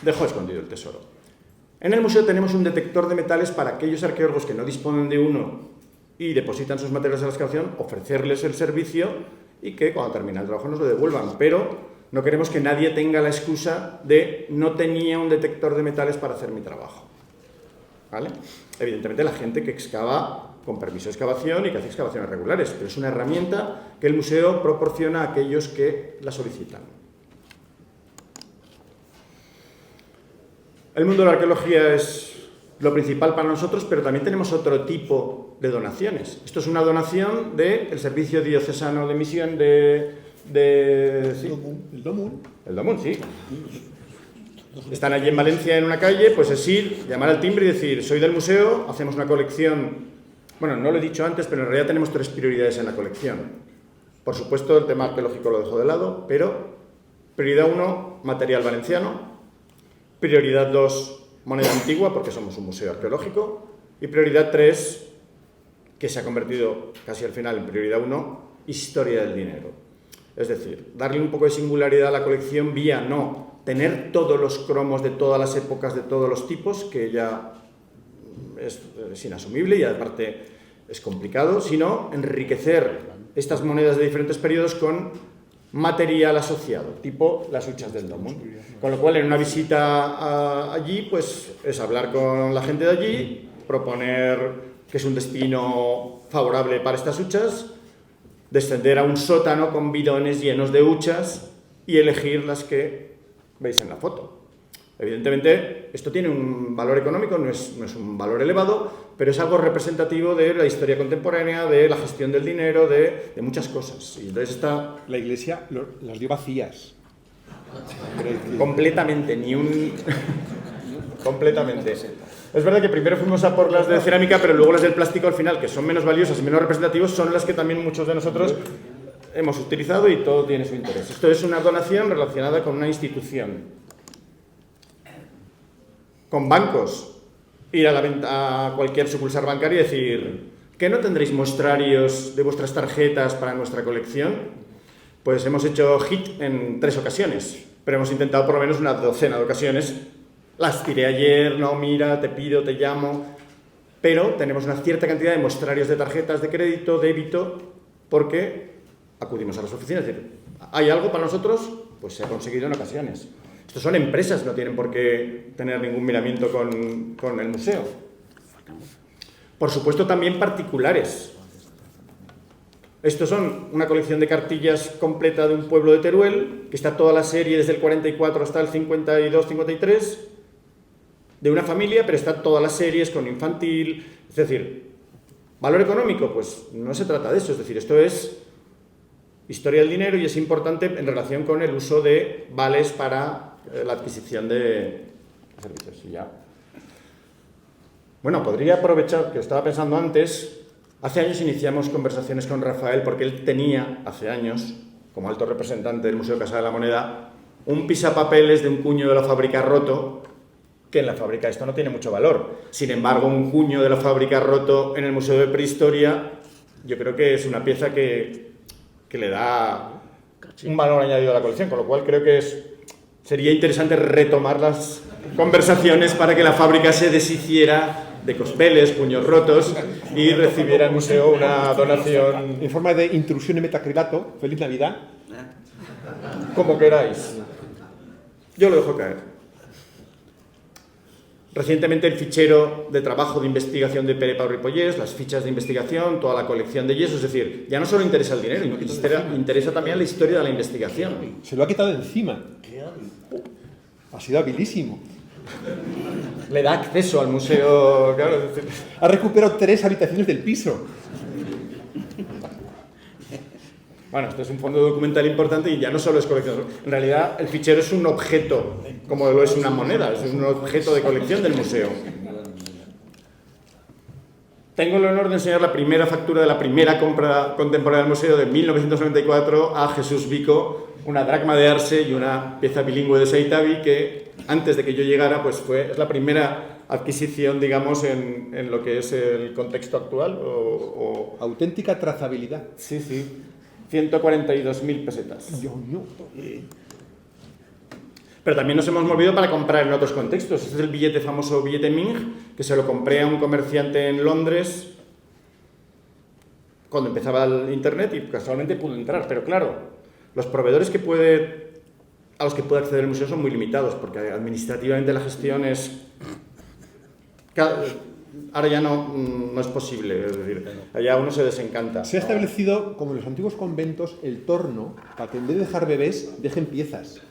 dejó escondido el tesoro. En el museo tenemos un detector de metales para aquellos arqueólogos que no disponen de uno y depositan sus materiales en la excavación, ofrecerles el servicio y que cuando termine el trabajo nos lo devuelvan. Pero no queremos que nadie tenga la excusa de no tenía un detector de metales para hacer mi trabajo. ¿Vale? Evidentemente la gente que excava con permiso de excavación y que hace excavaciones regulares, pero es una herramienta que el museo proporciona a aquellos que la solicitan. El mundo de la arqueología es lo principal para nosotros, pero también tenemos otro tipo de donaciones. Esto es una donación del Servicio Diocesano de Misión sí. El Domun. El Domun, sí. Están allí en Valencia en una calle, pues es ir, llamar al timbre y decir, soy del museo, hacemos una colección. Bueno, no lo he dicho antes, pero en realidad tenemos 3 prioridades en la colección. Por supuesto, el tema arqueológico lo dejo de lado, pero prioridad 1, material valenciano. Prioridad 2, moneda antigua, porque somos un museo arqueológico. Y prioridad 3, que se ha convertido casi al final en prioridad 1, historia del dinero. Es decir, darle un poco de singularidad a la colección vía no tener todos los cromos de todas las épocas, de todos los tipos, que ya es inasumible y aparte es complicado, sino enriquecer estas monedas de diferentes periodos con material asociado, tipo las huchas del domo. Con lo cual, en una visita allí, pues es hablar con la gente de allí, proponer que es un destino favorable para estas huchas, descender a un sótano con bidones llenos de huchas y elegir las que veis en la foto. Evidentemente, esto tiene un valor económico, no es un valor elevado, pero es algo representativo de la historia contemporánea, de la gestión del dinero, de muchas cosas. Y entonces está... La Iglesia las dio vacías. Completamente, completamente. Es verdad que primero fuimos a por las de cerámica, pero luego las del plástico al final, que son menos valiosas y menos representativos, son las que también muchos de nosotros hemos utilizado y todo tiene su interés. Esto es una donación relacionada con una institución. Con bancos, ir a cualquier sucursal bancaria y decir ¿que no tendréis muestrarios de vuestras tarjetas para nuestra colección? Pues hemos hecho hit en 3 ocasiones, pero hemos intentado por lo menos una docena de ocasiones. Las tiré ayer, no, mira, te pido, te llamo, pero tenemos una cierta cantidad de muestrarios de tarjetas de crédito, débito, porque acudimos a las oficinas y decir, ¿hay algo para nosotros? Pues se ha conseguido en ocasiones. Estos son empresas, no tienen por qué tener ningún miramiento con el museo. Por supuesto, también particulares. Estos son una colección de cartillas completa de un pueblo de Teruel, que está toda la serie desde el 44 hasta el 52, 53, de una familia, pero está todas las series con infantil. Es decir, ¿valor económico? Pues no se trata de eso. Es decir, esto es historia del dinero y es importante en relación con el uso de vales para la adquisición de servicios. Y ya. Bueno, podría aprovechar que estaba pensando antes. Hace años iniciamos conversaciones con Rafael porque él tenía, hace años, como alto representante del Museo Casa de la Moneda, un pisapapeles de un cuño de la fábrica roto, que en la fábrica esto no tiene mucho valor. Sin embargo, un cuño de la fábrica roto en el Museo de Prehistoria, yo creo que es una pieza que le da un valor añadido a la colección, con lo cual creo que sería interesante retomar las conversaciones para que la fábrica se deshiciera de cospeles, puños rotos y recibiera el museo una donación En forma de intrusión en metacrilato. Feliz Navidad. como queráis. Yo lo dejo caer. Recientemente el fichero de trabajo de investigación de Pere Pau Ripollès, las fichas de investigación, toda la colección de yesos, es decir, ya no solo interesa el dinero, interesa también la historia de la investigación. Se lo ha quitado de encima. Ha sido habilísimo. Le da acceso al museo, claro. Ha recuperado 3 habitaciones del piso. Bueno, esto es un fondo documental importante y ya no solo es colección. En realidad, el fichero es un objeto, como lo es una moneda, es un objeto de colección del museo. Tengo el honor de enseñar la primera factura de la primera compra contemporánea del museo de 1994 a Jesús Vico, una dracma de Arce y una pieza bilingüe de Seitavi que, antes de que yo llegara, pues es la primera adquisición, digamos, en lo que es el contexto actual. Auténtica trazabilidad. Sí, sí. 142.000 pesetas. Pero también nos hemos movido para comprar en otros contextos. Este es el billete famoso billete Ming, que se lo compré a un comerciante en Londres cuando empezaba el internet y casualmente pude entrar. Pero claro, los proveedores a los que puede acceder el museo son muy limitados, porque administrativamente la gestión es... Ahora ya no es posible, es decir, allá uno se desencanta. Se ha establecido, como en los antiguos conventos, el torno para que en vez de dejar bebés, dejen piezas.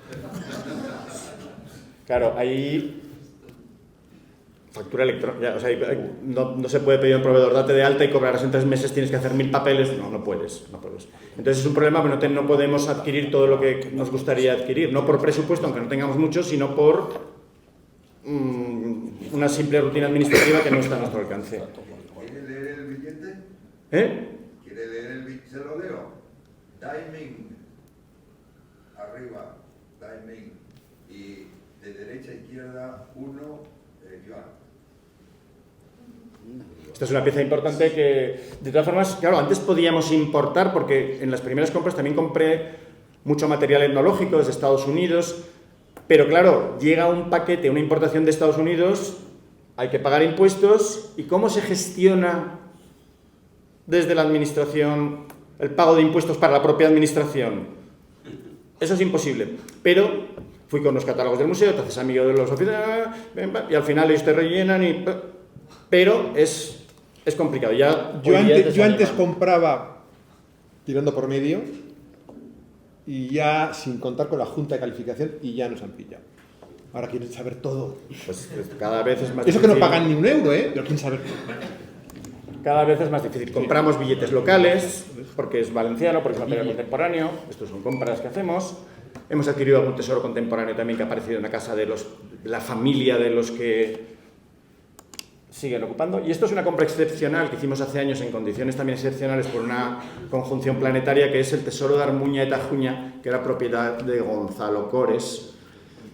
Claro, ahí factura electrónica, o sea, no se puede pedir a un proveedor, date de alta y cobrarás en 3 meses, tienes que hacer 1000 papeles, no puedes. Entonces es un problema, pero no podemos adquirir todo lo que nos gustaría adquirir, no por presupuesto, aunque no tengamos mucho, sino por una simple rutina administrativa que no está a nuestro alcance. ¿Quiere leer el billete? ¿Quiere leer el billete? Se lo leo. Timing. Arriba. Timing. Y de derecha a izquierda, 1 yuan. Esta es una pieza importante que, de todas formas, claro, antes podíamos importar porque en las primeras compras también compré mucho material etnológico desde Estados Unidos, pero claro, llega un paquete, una importación de Estados Unidos, hay que pagar impuestos, ¿y cómo se gestiona desde la administración el pago de impuestos para la propia administración? Eso es imposible, pero fui con los catálogos del museo, te haces amigo de los oficiales, y al final ellos te rellenan, pero es complicado. Yo antes compraba tirando por medio y ya sin contar con la junta de calificación y ya nos han pillado. Ahora quieren saber todo. Pues cada vez es más Eso difícil. que no pagan ni un euro, pero quieren saber todo. Cada vez es más difícil. Compramos billetes locales, porque es valenciano, porque es material contemporáneo. Estos son compras que hacemos. Hemos adquirido algún tesoro contemporáneo también que ha aparecido en la casa de la familia de los que siguen ocupando. Y esto es una compra excepcional que hicimos hace años en condiciones también excepcionales por una conjunción planetaria, que es el tesoro de Armuña de Tajuña, que era propiedad de Gonzalo Cores.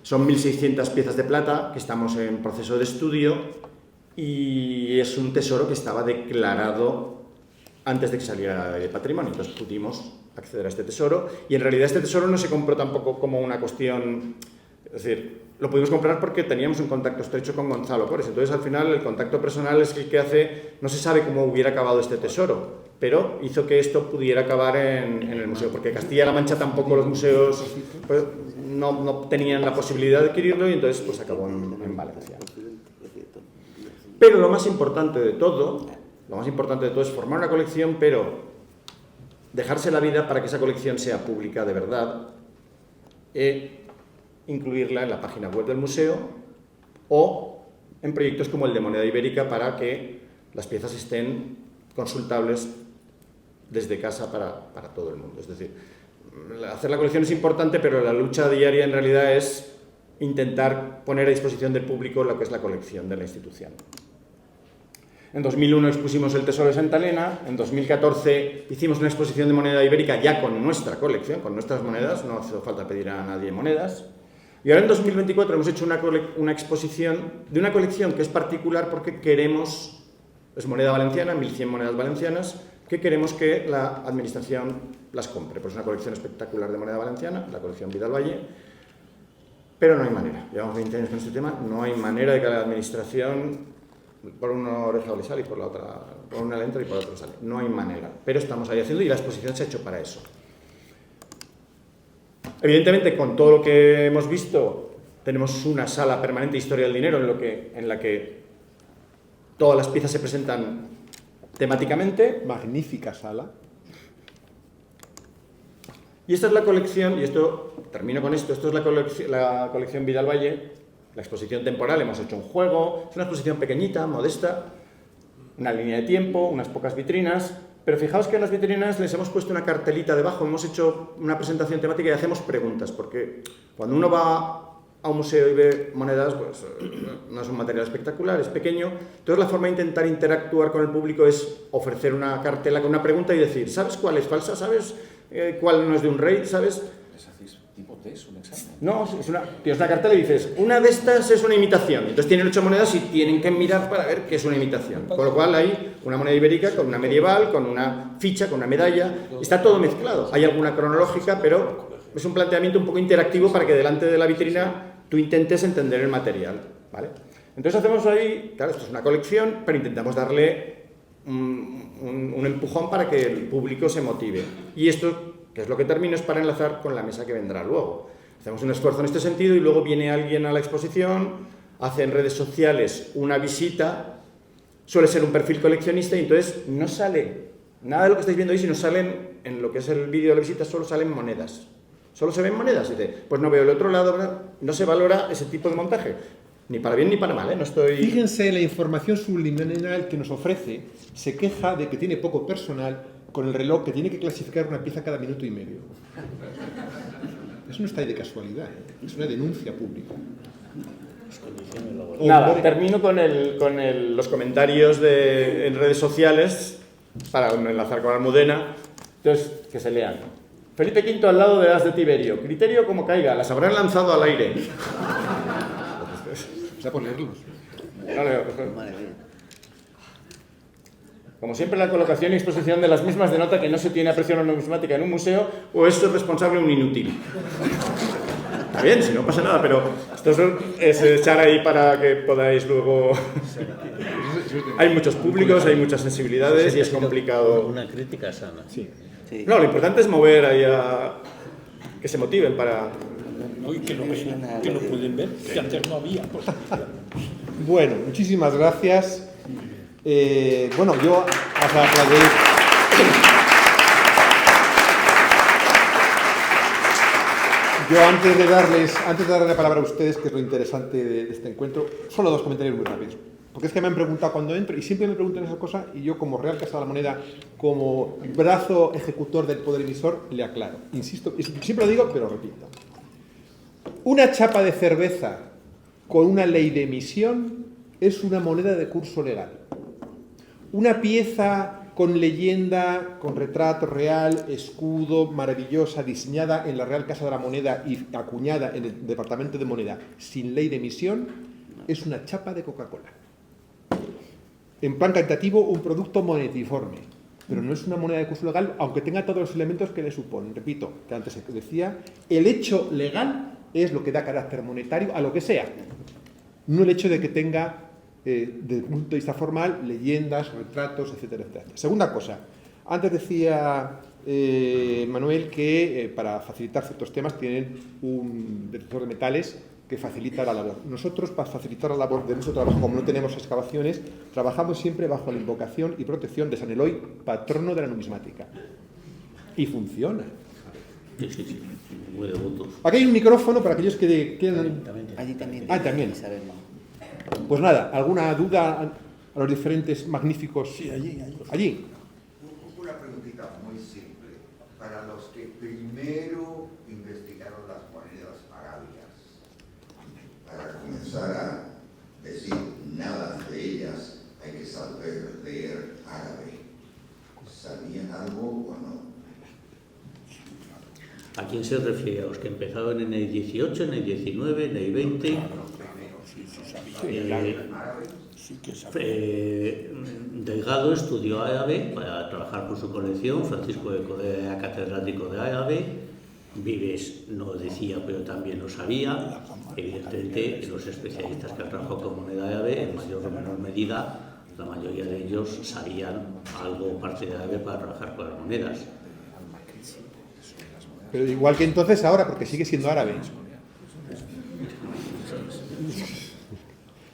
Son 1.600 piezas de plata que estamos en proceso de estudio y es un tesoro que estaba declarado antes de que saliera de patrimonio. Entonces pudimos acceder a este tesoro y en realidad este tesoro no se compró tampoco como una cuestión, es decir, lo pudimos comprar porque teníamos un contacto estrecho con Gonzalo Cores. Entonces al final el contacto personal es el que hace, no se sabe cómo hubiera acabado este tesoro, pero hizo que esto pudiera acabar en el museo, porque Castilla-La Mancha tampoco los museos pues, no tenían la posibilidad de adquirirlo y entonces pues acabó en Valencia. Pero lo más importante de todo es formar una colección, pero dejarse la vida para que esa colección sea pública de verdad e incluirla en la página web del museo o en proyectos como el de Moneda Ibérica para que las piezas estén consultables desde casa para todo el mundo. Es decir, hacer la colección es importante, pero la lucha diaria en realidad es intentar poner a disposición del público lo que es la colección de la institución. En 2001 expusimos el Tesoro de Santa Elena, en 2014 hicimos una exposición de moneda ibérica ya con nuestra colección, con nuestras monedas, no hace falta pedir a nadie monedas. Y ahora en 2024 hemos hecho una exposición de una colección que es particular porque queremos, es moneda valenciana, 1100 monedas valencianas, que queremos que la administración las compre. Pues es una colección espectacular de moneda valenciana, la colección Vidal Valle, pero no hay manera. Llevamos 20 años con este tema, no hay manera de que la administración, por una oreja le sale y por la otra, por una le entra y por la otra sale. No hay manera, pero estamos ahí haciendo y la exposición se ha hecho para eso. Evidentemente, con todo lo que hemos visto, tenemos una sala permanente de historia del dinero en la que todas las piezas se presentan temáticamente. Magnífica sala. Y esta es la colección, y esto, termino con esto, esto es la colección Vidal Valle, la exposición temporal, hemos hecho un juego, es una exposición pequeñita, modesta, una línea de tiempo, unas pocas vitrinas, pero fijaos que en las vitrinas les hemos puesto una cartelita debajo, hemos hecho una presentación temática y hacemos preguntas, porque cuando uno va a un museo y ve monedas, pues no es un material espectacular, es pequeño, entonces la forma de intentar interactuar con el público es ofrecer una cartela con una pregunta y decir, ¿sabes cuál es falsa? ¿Sabes cuál no es de un rey? ¿Sabes? ¿Les hacéis tipo test, un examen? No, tienes una cartela y dices, una de estas es una imitación. Entonces tienen 8 monedas y tienen que mirar para ver qué es una imitación. Con lo cual hay una moneda ibérica con una medieval, con una ficha, con una medalla. Está todo mezclado. Hay alguna cronológica, pero es un planteamiento un poco interactivo para que delante de la vitrina tú intentes entender el material, ¿vale? Entonces hacemos ahí, claro, esto es una colección, pero intentamos darle un empujón para que el público se motive. Y esto, que es lo que termino, es para enlazar con la mesa que vendrá luego. Hacemos un esfuerzo en este sentido y luego viene alguien a la exposición, hace en redes sociales una visita, suele ser un perfil coleccionista y entonces no sale nada de lo que estáis viendo ahí, sino salen, en lo que es el vídeo de la visita, solo salen monedas. Solo se ven monedas. Y dice, pues no veo el otro lado, ¿verdad? No se valora ese tipo de montaje. Ni para bien ni para mal, ¿eh? No estoy... Fíjense, la información subliminal que nos ofrece se queja de que tiene poco personal con el reloj que tiene que clasificar una pieza cada minuto y medio. Eso no está ahí de casualidad, ¿eh? Es una denuncia pública. Nada, termino con los comentarios en redes sociales para enlazar con Almudena. Entonces, que se lean. Felipe V al lado de las de Tiberio. Criterio como caiga, las habrán lanzado al aire. O sea, ponerlos. No leo. Madre mía. Como siempre, la colocación y exposición de las mismas denota que no se tiene aprecio a la numismática en un museo o es responsable un inútil. Está bien, si no pasa nada, pero esto es echar ahí para que podáis luego... Hay muchos públicos, hay muchas sensibilidades y es complicado. Una crítica sana. Sí. No, lo importante es mover ahí a... que se motiven para... Hoy que lo ven, que lo pueden ver, que antes no había posibilidad. Bueno, muchísimas gracias. Bueno, yo hasta aplaudir. Yo antes de darle la palabra a ustedes, que es lo interesante de este encuentro, solo dos comentarios muy rápidos. Porque es que me han preguntado cuando entro, y siempre me preguntan esa cosa, y yo como Real Casa de la Moneda, como brazo ejecutor del poder emisor, le aclaro. Insisto, siempre lo digo, pero repito. Una chapa de cerveza con una ley de emisión es una moneda de curso legal. Una pieza con leyenda, con retrato real, escudo, maravillosa, diseñada en la Real Casa de la Moneda y acuñada en el Departamento de Moneda sin ley de emisión, es una chapa de Coca-Cola. En plan cantitativo, un producto monetiforme, pero no es una moneda de curso legal, aunque tenga todos los elementos que le suponen. Repito, que antes se decía, el hecho legal es lo que da carácter monetario a lo que sea, no el hecho de que tenga, desde el punto de vista formal, leyendas, retratos, etcétera, etcétera. Segunda cosa, antes decía Manuel que para facilitar ciertos temas tienen un detector de metales que facilita la labor. Nosotros, para facilitar la labor de nuestro trabajo, como no tenemos excavaciones, trabajamos siempre bajo la invocación y protección de San Eloy, patrono de la numismática. Y funciona. Sí, muy devotos. Aquí hay un micrófono para aquellos que quieran... Allí también. Ah, también. Isabel. Pues nada, ¿alguna duda a los diferentes magníficos? Sí, allí. Allí. Una preguntita muy simple. Para los que primero investigaron las monedas arábigas, para comenzar a decir nada de ellas, hay que saber leer árabe. ¿Sabían algo o no? ¿A quién se refiere? ¿A los que empezaron en el 18, en el 19, en el 20? Delgado estudió árabe para trabajar con su colección, Francisco de Correa era catedrático de árabe, Vives no decía pero también lo sabía, evidentemente los especialistas que han trabajado con moneda árabe en mayor o menor medida, la mayoría de ellos sabían algo parte de árabe para trabajar con las monedas. Pero igual que entonces ahora, porque sigue siendo árabe.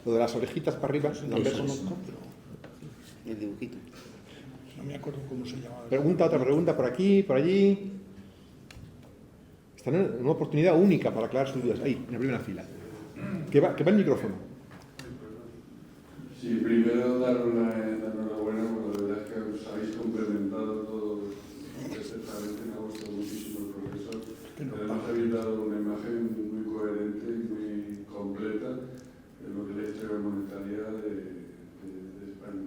Lo de las orejitas para arriba, no me conozco. El dibujito. No me acuerdo cómo se llamaba. Otra pregunta por aquí, por allí. Están en una oportunidad única para aclarar sus dudas. Ahí, en la primera fila. Que va el micrófono. Sí, primero daros la enhorabuena porque la verdad es que os habéis complementado todo perfectamente, me ha gustado muchísimo el profesor. Además habéis dado una imagen muy coherente y muy completa de lo que es la historia monetaria de España.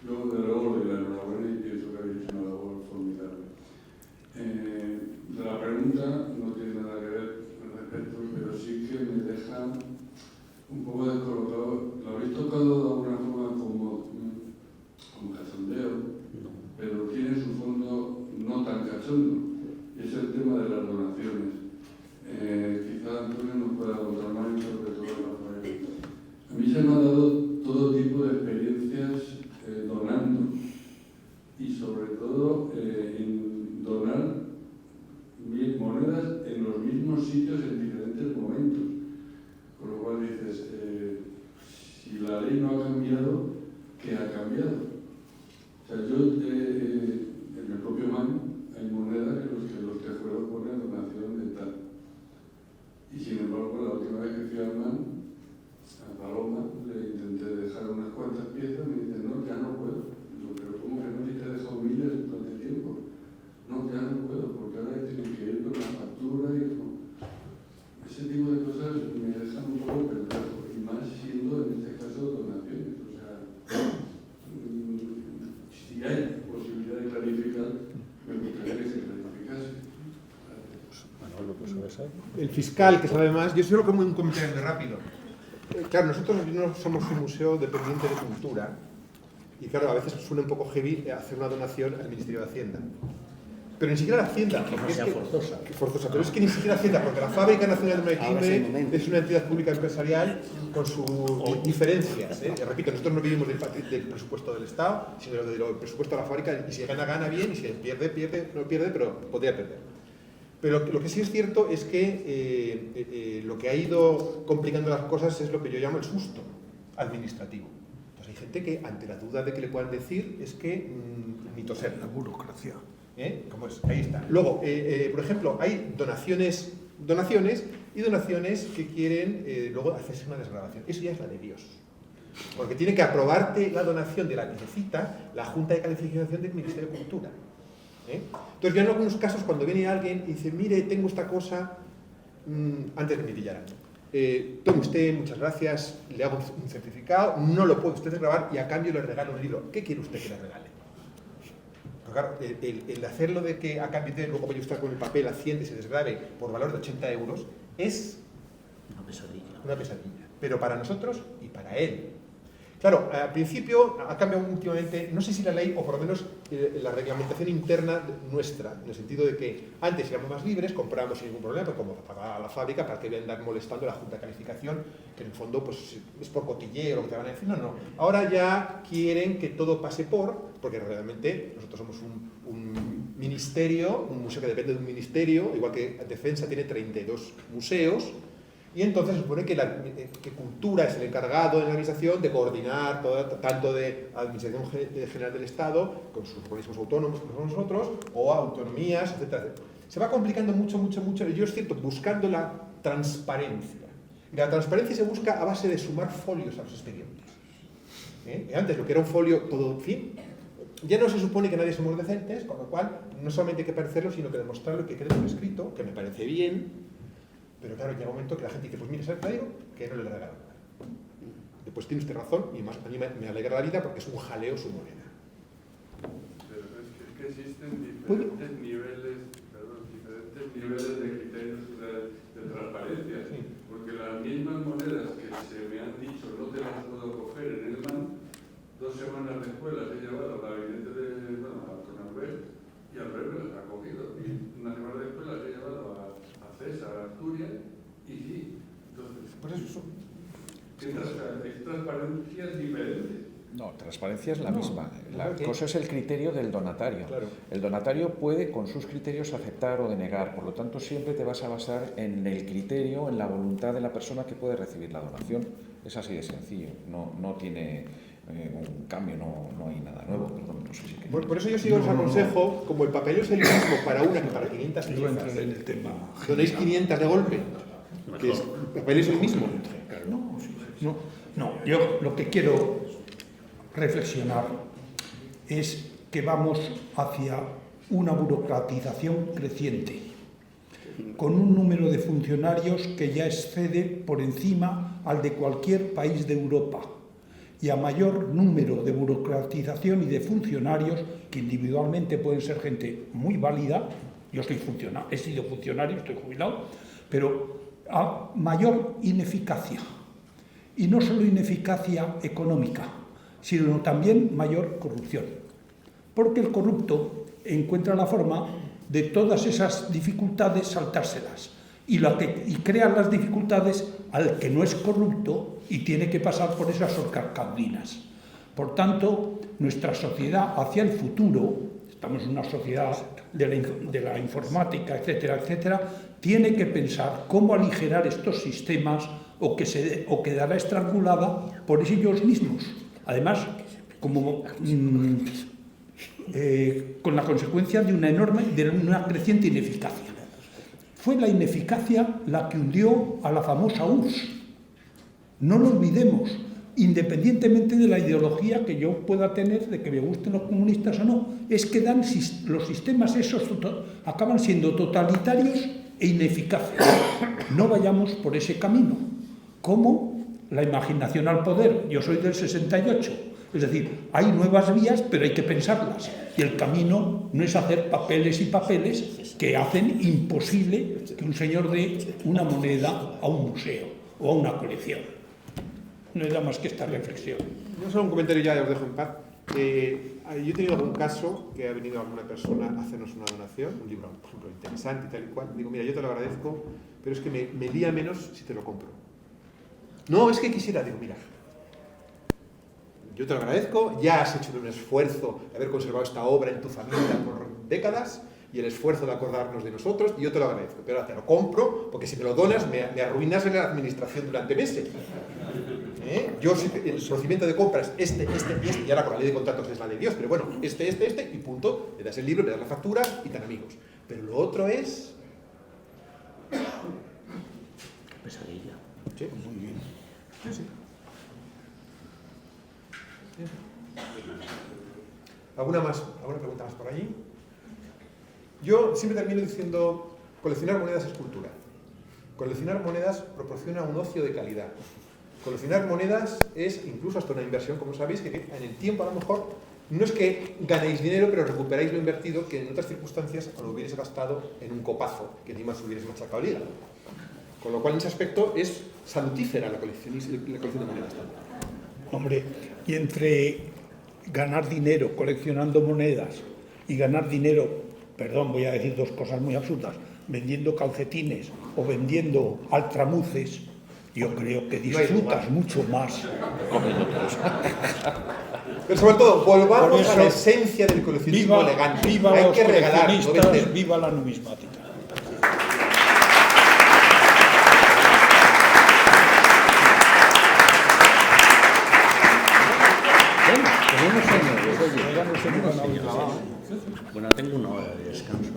Yo de luego doy la enhorabuena y pienso que habéis hecho una labor formidable. La pregunta no tiene nada que ver al respecto, pero sí que me deja un poco descolocado. Lo habéis tocado de alguna forma como cachondeo, pero tiene su fondo no tan cachondo, y es el tema de las donaciones. Quizá Antonio nos pueda contar más sobre todo Rafael. A mí se me ha dado todo tipo de experiencias donando, y sobre todo en donar monedas en los mismos sitios en diferentes momentos. Con lo cual dices, si la ley no ha cambiado, ¿qué ha cambiado? O sea, yo en el propio MAN hay monedas en los tejuelos ponen donación de tal. Y sin embargo, la última vez que fui al MAN, a Paloma, le intenté dejar unas cuantas piezas, me dice, no, ya no puedo. Digo, pero ¿cómo que no? Si te he dejado miles durante tiempo. No, ya no puedo, porque ahora tengo que ir con la factura y con... Ese tipo de cosas me dejan un poco perplejo, y más siendo en este caso donaciones. O sea, si hay posibilidad de clarificar, me gustaría que se clarificase. El fiscal, que sabe más. Yo solo como un comentario rápido. Claro, nosotros no somos un museo dependiente de cultura, Y claro, a veces suena un poco heavy hacer una donación al Ministerio de Hacienda. Pero ni siquiera la Hacienda. Que no sea forzosa. Forzosa, pero es que ni siquiera Hacienda, porque la Fábrica Nacional de Maquinaria es una entidad pública empresarial con sus diferencias. Repito, nosotros no vivimos del presupuesto del Estado, sino del presupuesto de la fábrica, y si gana, gana bien, y si pierde, no pierde, pero podría perder. Pero lo que sí es cierto es que lo que ha ido complicando las cosas es lo que yo llamo el susto administrativo. Entonces hay gente que ante la duda de que le puedan decir es que ni toser. La burocracia. ¿Cómo es? Ahí está. Luego, por ejemplo, hay donaciones que quieren luego hacerse una desgravación. Eso ya es la de Dios. Porque tiene que aprobarte la donación de la que necesita la Junta de Calificación del Ministerio de Cultura. Entonces yo en algunos casos cuando viene alguien y dice, mire, tengo esta cosa, antes que me pillaran. Tome usted, muchas gracias, le hago un certificado, no lo puede usted desgravar y a cambio le regalo un libro. ¿Qué quiere usted que le regale? Porque claro, el hacerlo de que a cambio de luego vaya usted con el papel Hacienda y se desgrave por valor de 80 euros es una pesadilla. Pero para nosotros y para él. Claro, al principio ha cambiado últimamente, no sé si la ley o por lo menos la reglamentación interna nuestra, en el sentido de que antes éramos más libres, comprábamos sin ningún problema, pero como pagaba la fábrica, ¿para qué voy a andar molestando a la Junta de Calificación? Que en el fondo pues, es por cotilleo lo que te van a decir. No. Ahora ya quieren que todo pase porque realmente nosotros somos un ministerio, un museo que depende de un ministerio, igual que Defensa tiene 32 museos. Y entonces se supone que Cultura es el encargado en la administración de coordinar tanto de Administración General del Estado, con sus organismos autónomos como somos nosotros, o autonomías, etc. Se va complicando mucho. Y yo es cierto, buscando la transparencia. Y la transparencia se busca a base de sumar folios a los expedientes. Antes lo que era un folio todo, en fin, ya no se supone que nadie somos decentes, con lo cual no solamente hay que parecerlo, sino que demostrar lo que queda en el escrito, que me parece bien. Pero claro, llega un momento que la gente dice, pues mire, ¿sabes qué digo? Que no le regalo nada. Después tiene usted razón y más a mí me alegra la vida porque es un jaleo su moneda. Pero es que existen diferentes niveles de criterios de transparencia. Sí. Porque las mismas monedas que se me han dicho no te las puedo coger en el MAN, 2 semanas después las he llevado al gabinete de Conalbert y al revés me las ha cogido. Y una semana después las he llevado a César, Asturias, y sí. Entonces, por eso hay transparencias diferentes. No, transparencia es la misma. La cosa es el criterio del donatario. Claro. El donatario puede, con sus criterios, aceptar o denegar. Por lo tanto, siempre te vas a basar en el criterio, en la voluntad de la persona que puede recibir la donación. Es así de sencillo. No tiene un cambio, no hay nada nuevo. Perdón, no sé si por eso yo sí os aconsejo, como el papel es el mismo para una que para 500 piezas, en el tema. donéis 500 de golpe. Que el papel es el mismo. No, yo lo que quiero reflexionar es que vamos hacia una burocratización creciente, con un número de funcionarios que ya excede por encima al de cualquier país de Europa, y a mayor número de burocratización y de funcionarios, que individualmente pueden ser gente muy válida, yo he sido funcionario, estoy jubilado, pero a mayor ineficacia, y no solo ineficacia económica, sino también mayor corrupción, porque el corrupto encuentra la forma de todas esas dificultades saltárselas, y crea las dificultades al que no es corrupto y tiene que pasar por esas horcascadinas. Por tanto, nuestra sociedad hacia el futuro, estamos en una sociedad de la informática, etcétera, etcétera, tiene que pensar cómo aligerar estos sistemas o quedará estrangulada por ellos mismos. Además, con la consecuencia de una creciente ineficacia. Fue la ineficacia la que hundió a la famosa URSS. No lo olvidemos, independientemente de la ideología que yo pueda tener, de que me gusten los comunistas o no, es que los sistemas esos acaban siendo totalitarios e ineficaces. No vayamos por ese camino. ¿Cómo? La imaginación al poder. Yo soy del 68. Es decir, hay nuevas vías, pero hay que pensarlas. Y el camino no es hacer papeles y papeles que hacen imposible que un señor dé una moneda a un museo o a una colección. No era más que esta reflexión. No solo un comentario, ya os dejo en paz. Yo he tenido algún caso que ha venido alguna persona a hacernos una donación, un libro, por ejemplo, interesante y tal y cual. Digo, mira, yo te lo agradezco, pero es que me lía menos si te lo compro. No, es que quisiera. Digo, mira, yo te lo agradezco, ya has hecho un esfuerzo de haber conservado esta obra en tu familia por décadas y el esfuerzo de acordarnos de nosotros, y yo te lo agradezco, pero ahora te lo compro porque si me lo donas me arruinas en la administración durante meses. Yo, el procedimiento de compra es este, y ahora con la ley de contratos es la de Dios, pero bueno, este, y punto, le das el libro, le das la factura y tan amigos. Pero lo otro es... Qué pesadilla. Sí, muy bien. Sí. ¿Alguna pregunta más por allí? Yo siempre termino diciendo, coleccionar monedas es cultura. Coleccionar monedas proporciona un ocio de calidad. Coleccionar monedas es incluso hasta una inversión, como sabéis, que en el tiempo a lo mejor no es que ganéis dinero, pero recuperáis lo invertido que en otras circunstancias lo hubierais gastado en un copazo, que ni más hubierais machacado el hígado. Con lo cual, en ese aspecto, es salutífera la colección de monedas. Hombre, y entre ganar dinero coleccionando monedas y ganar dinero, perdón, voy a decir dos cosas muy absurdas, vendiendo calcetines o vendiendo altramuces, yo creo que disfrutas mucho más. Pero sobre todo, volvamos a la esencia del coleccionismo elegante. Viva Hay los que regalar, no coleccionistas, vender. viva la numismática. Bueno, tengo una hora de descanso.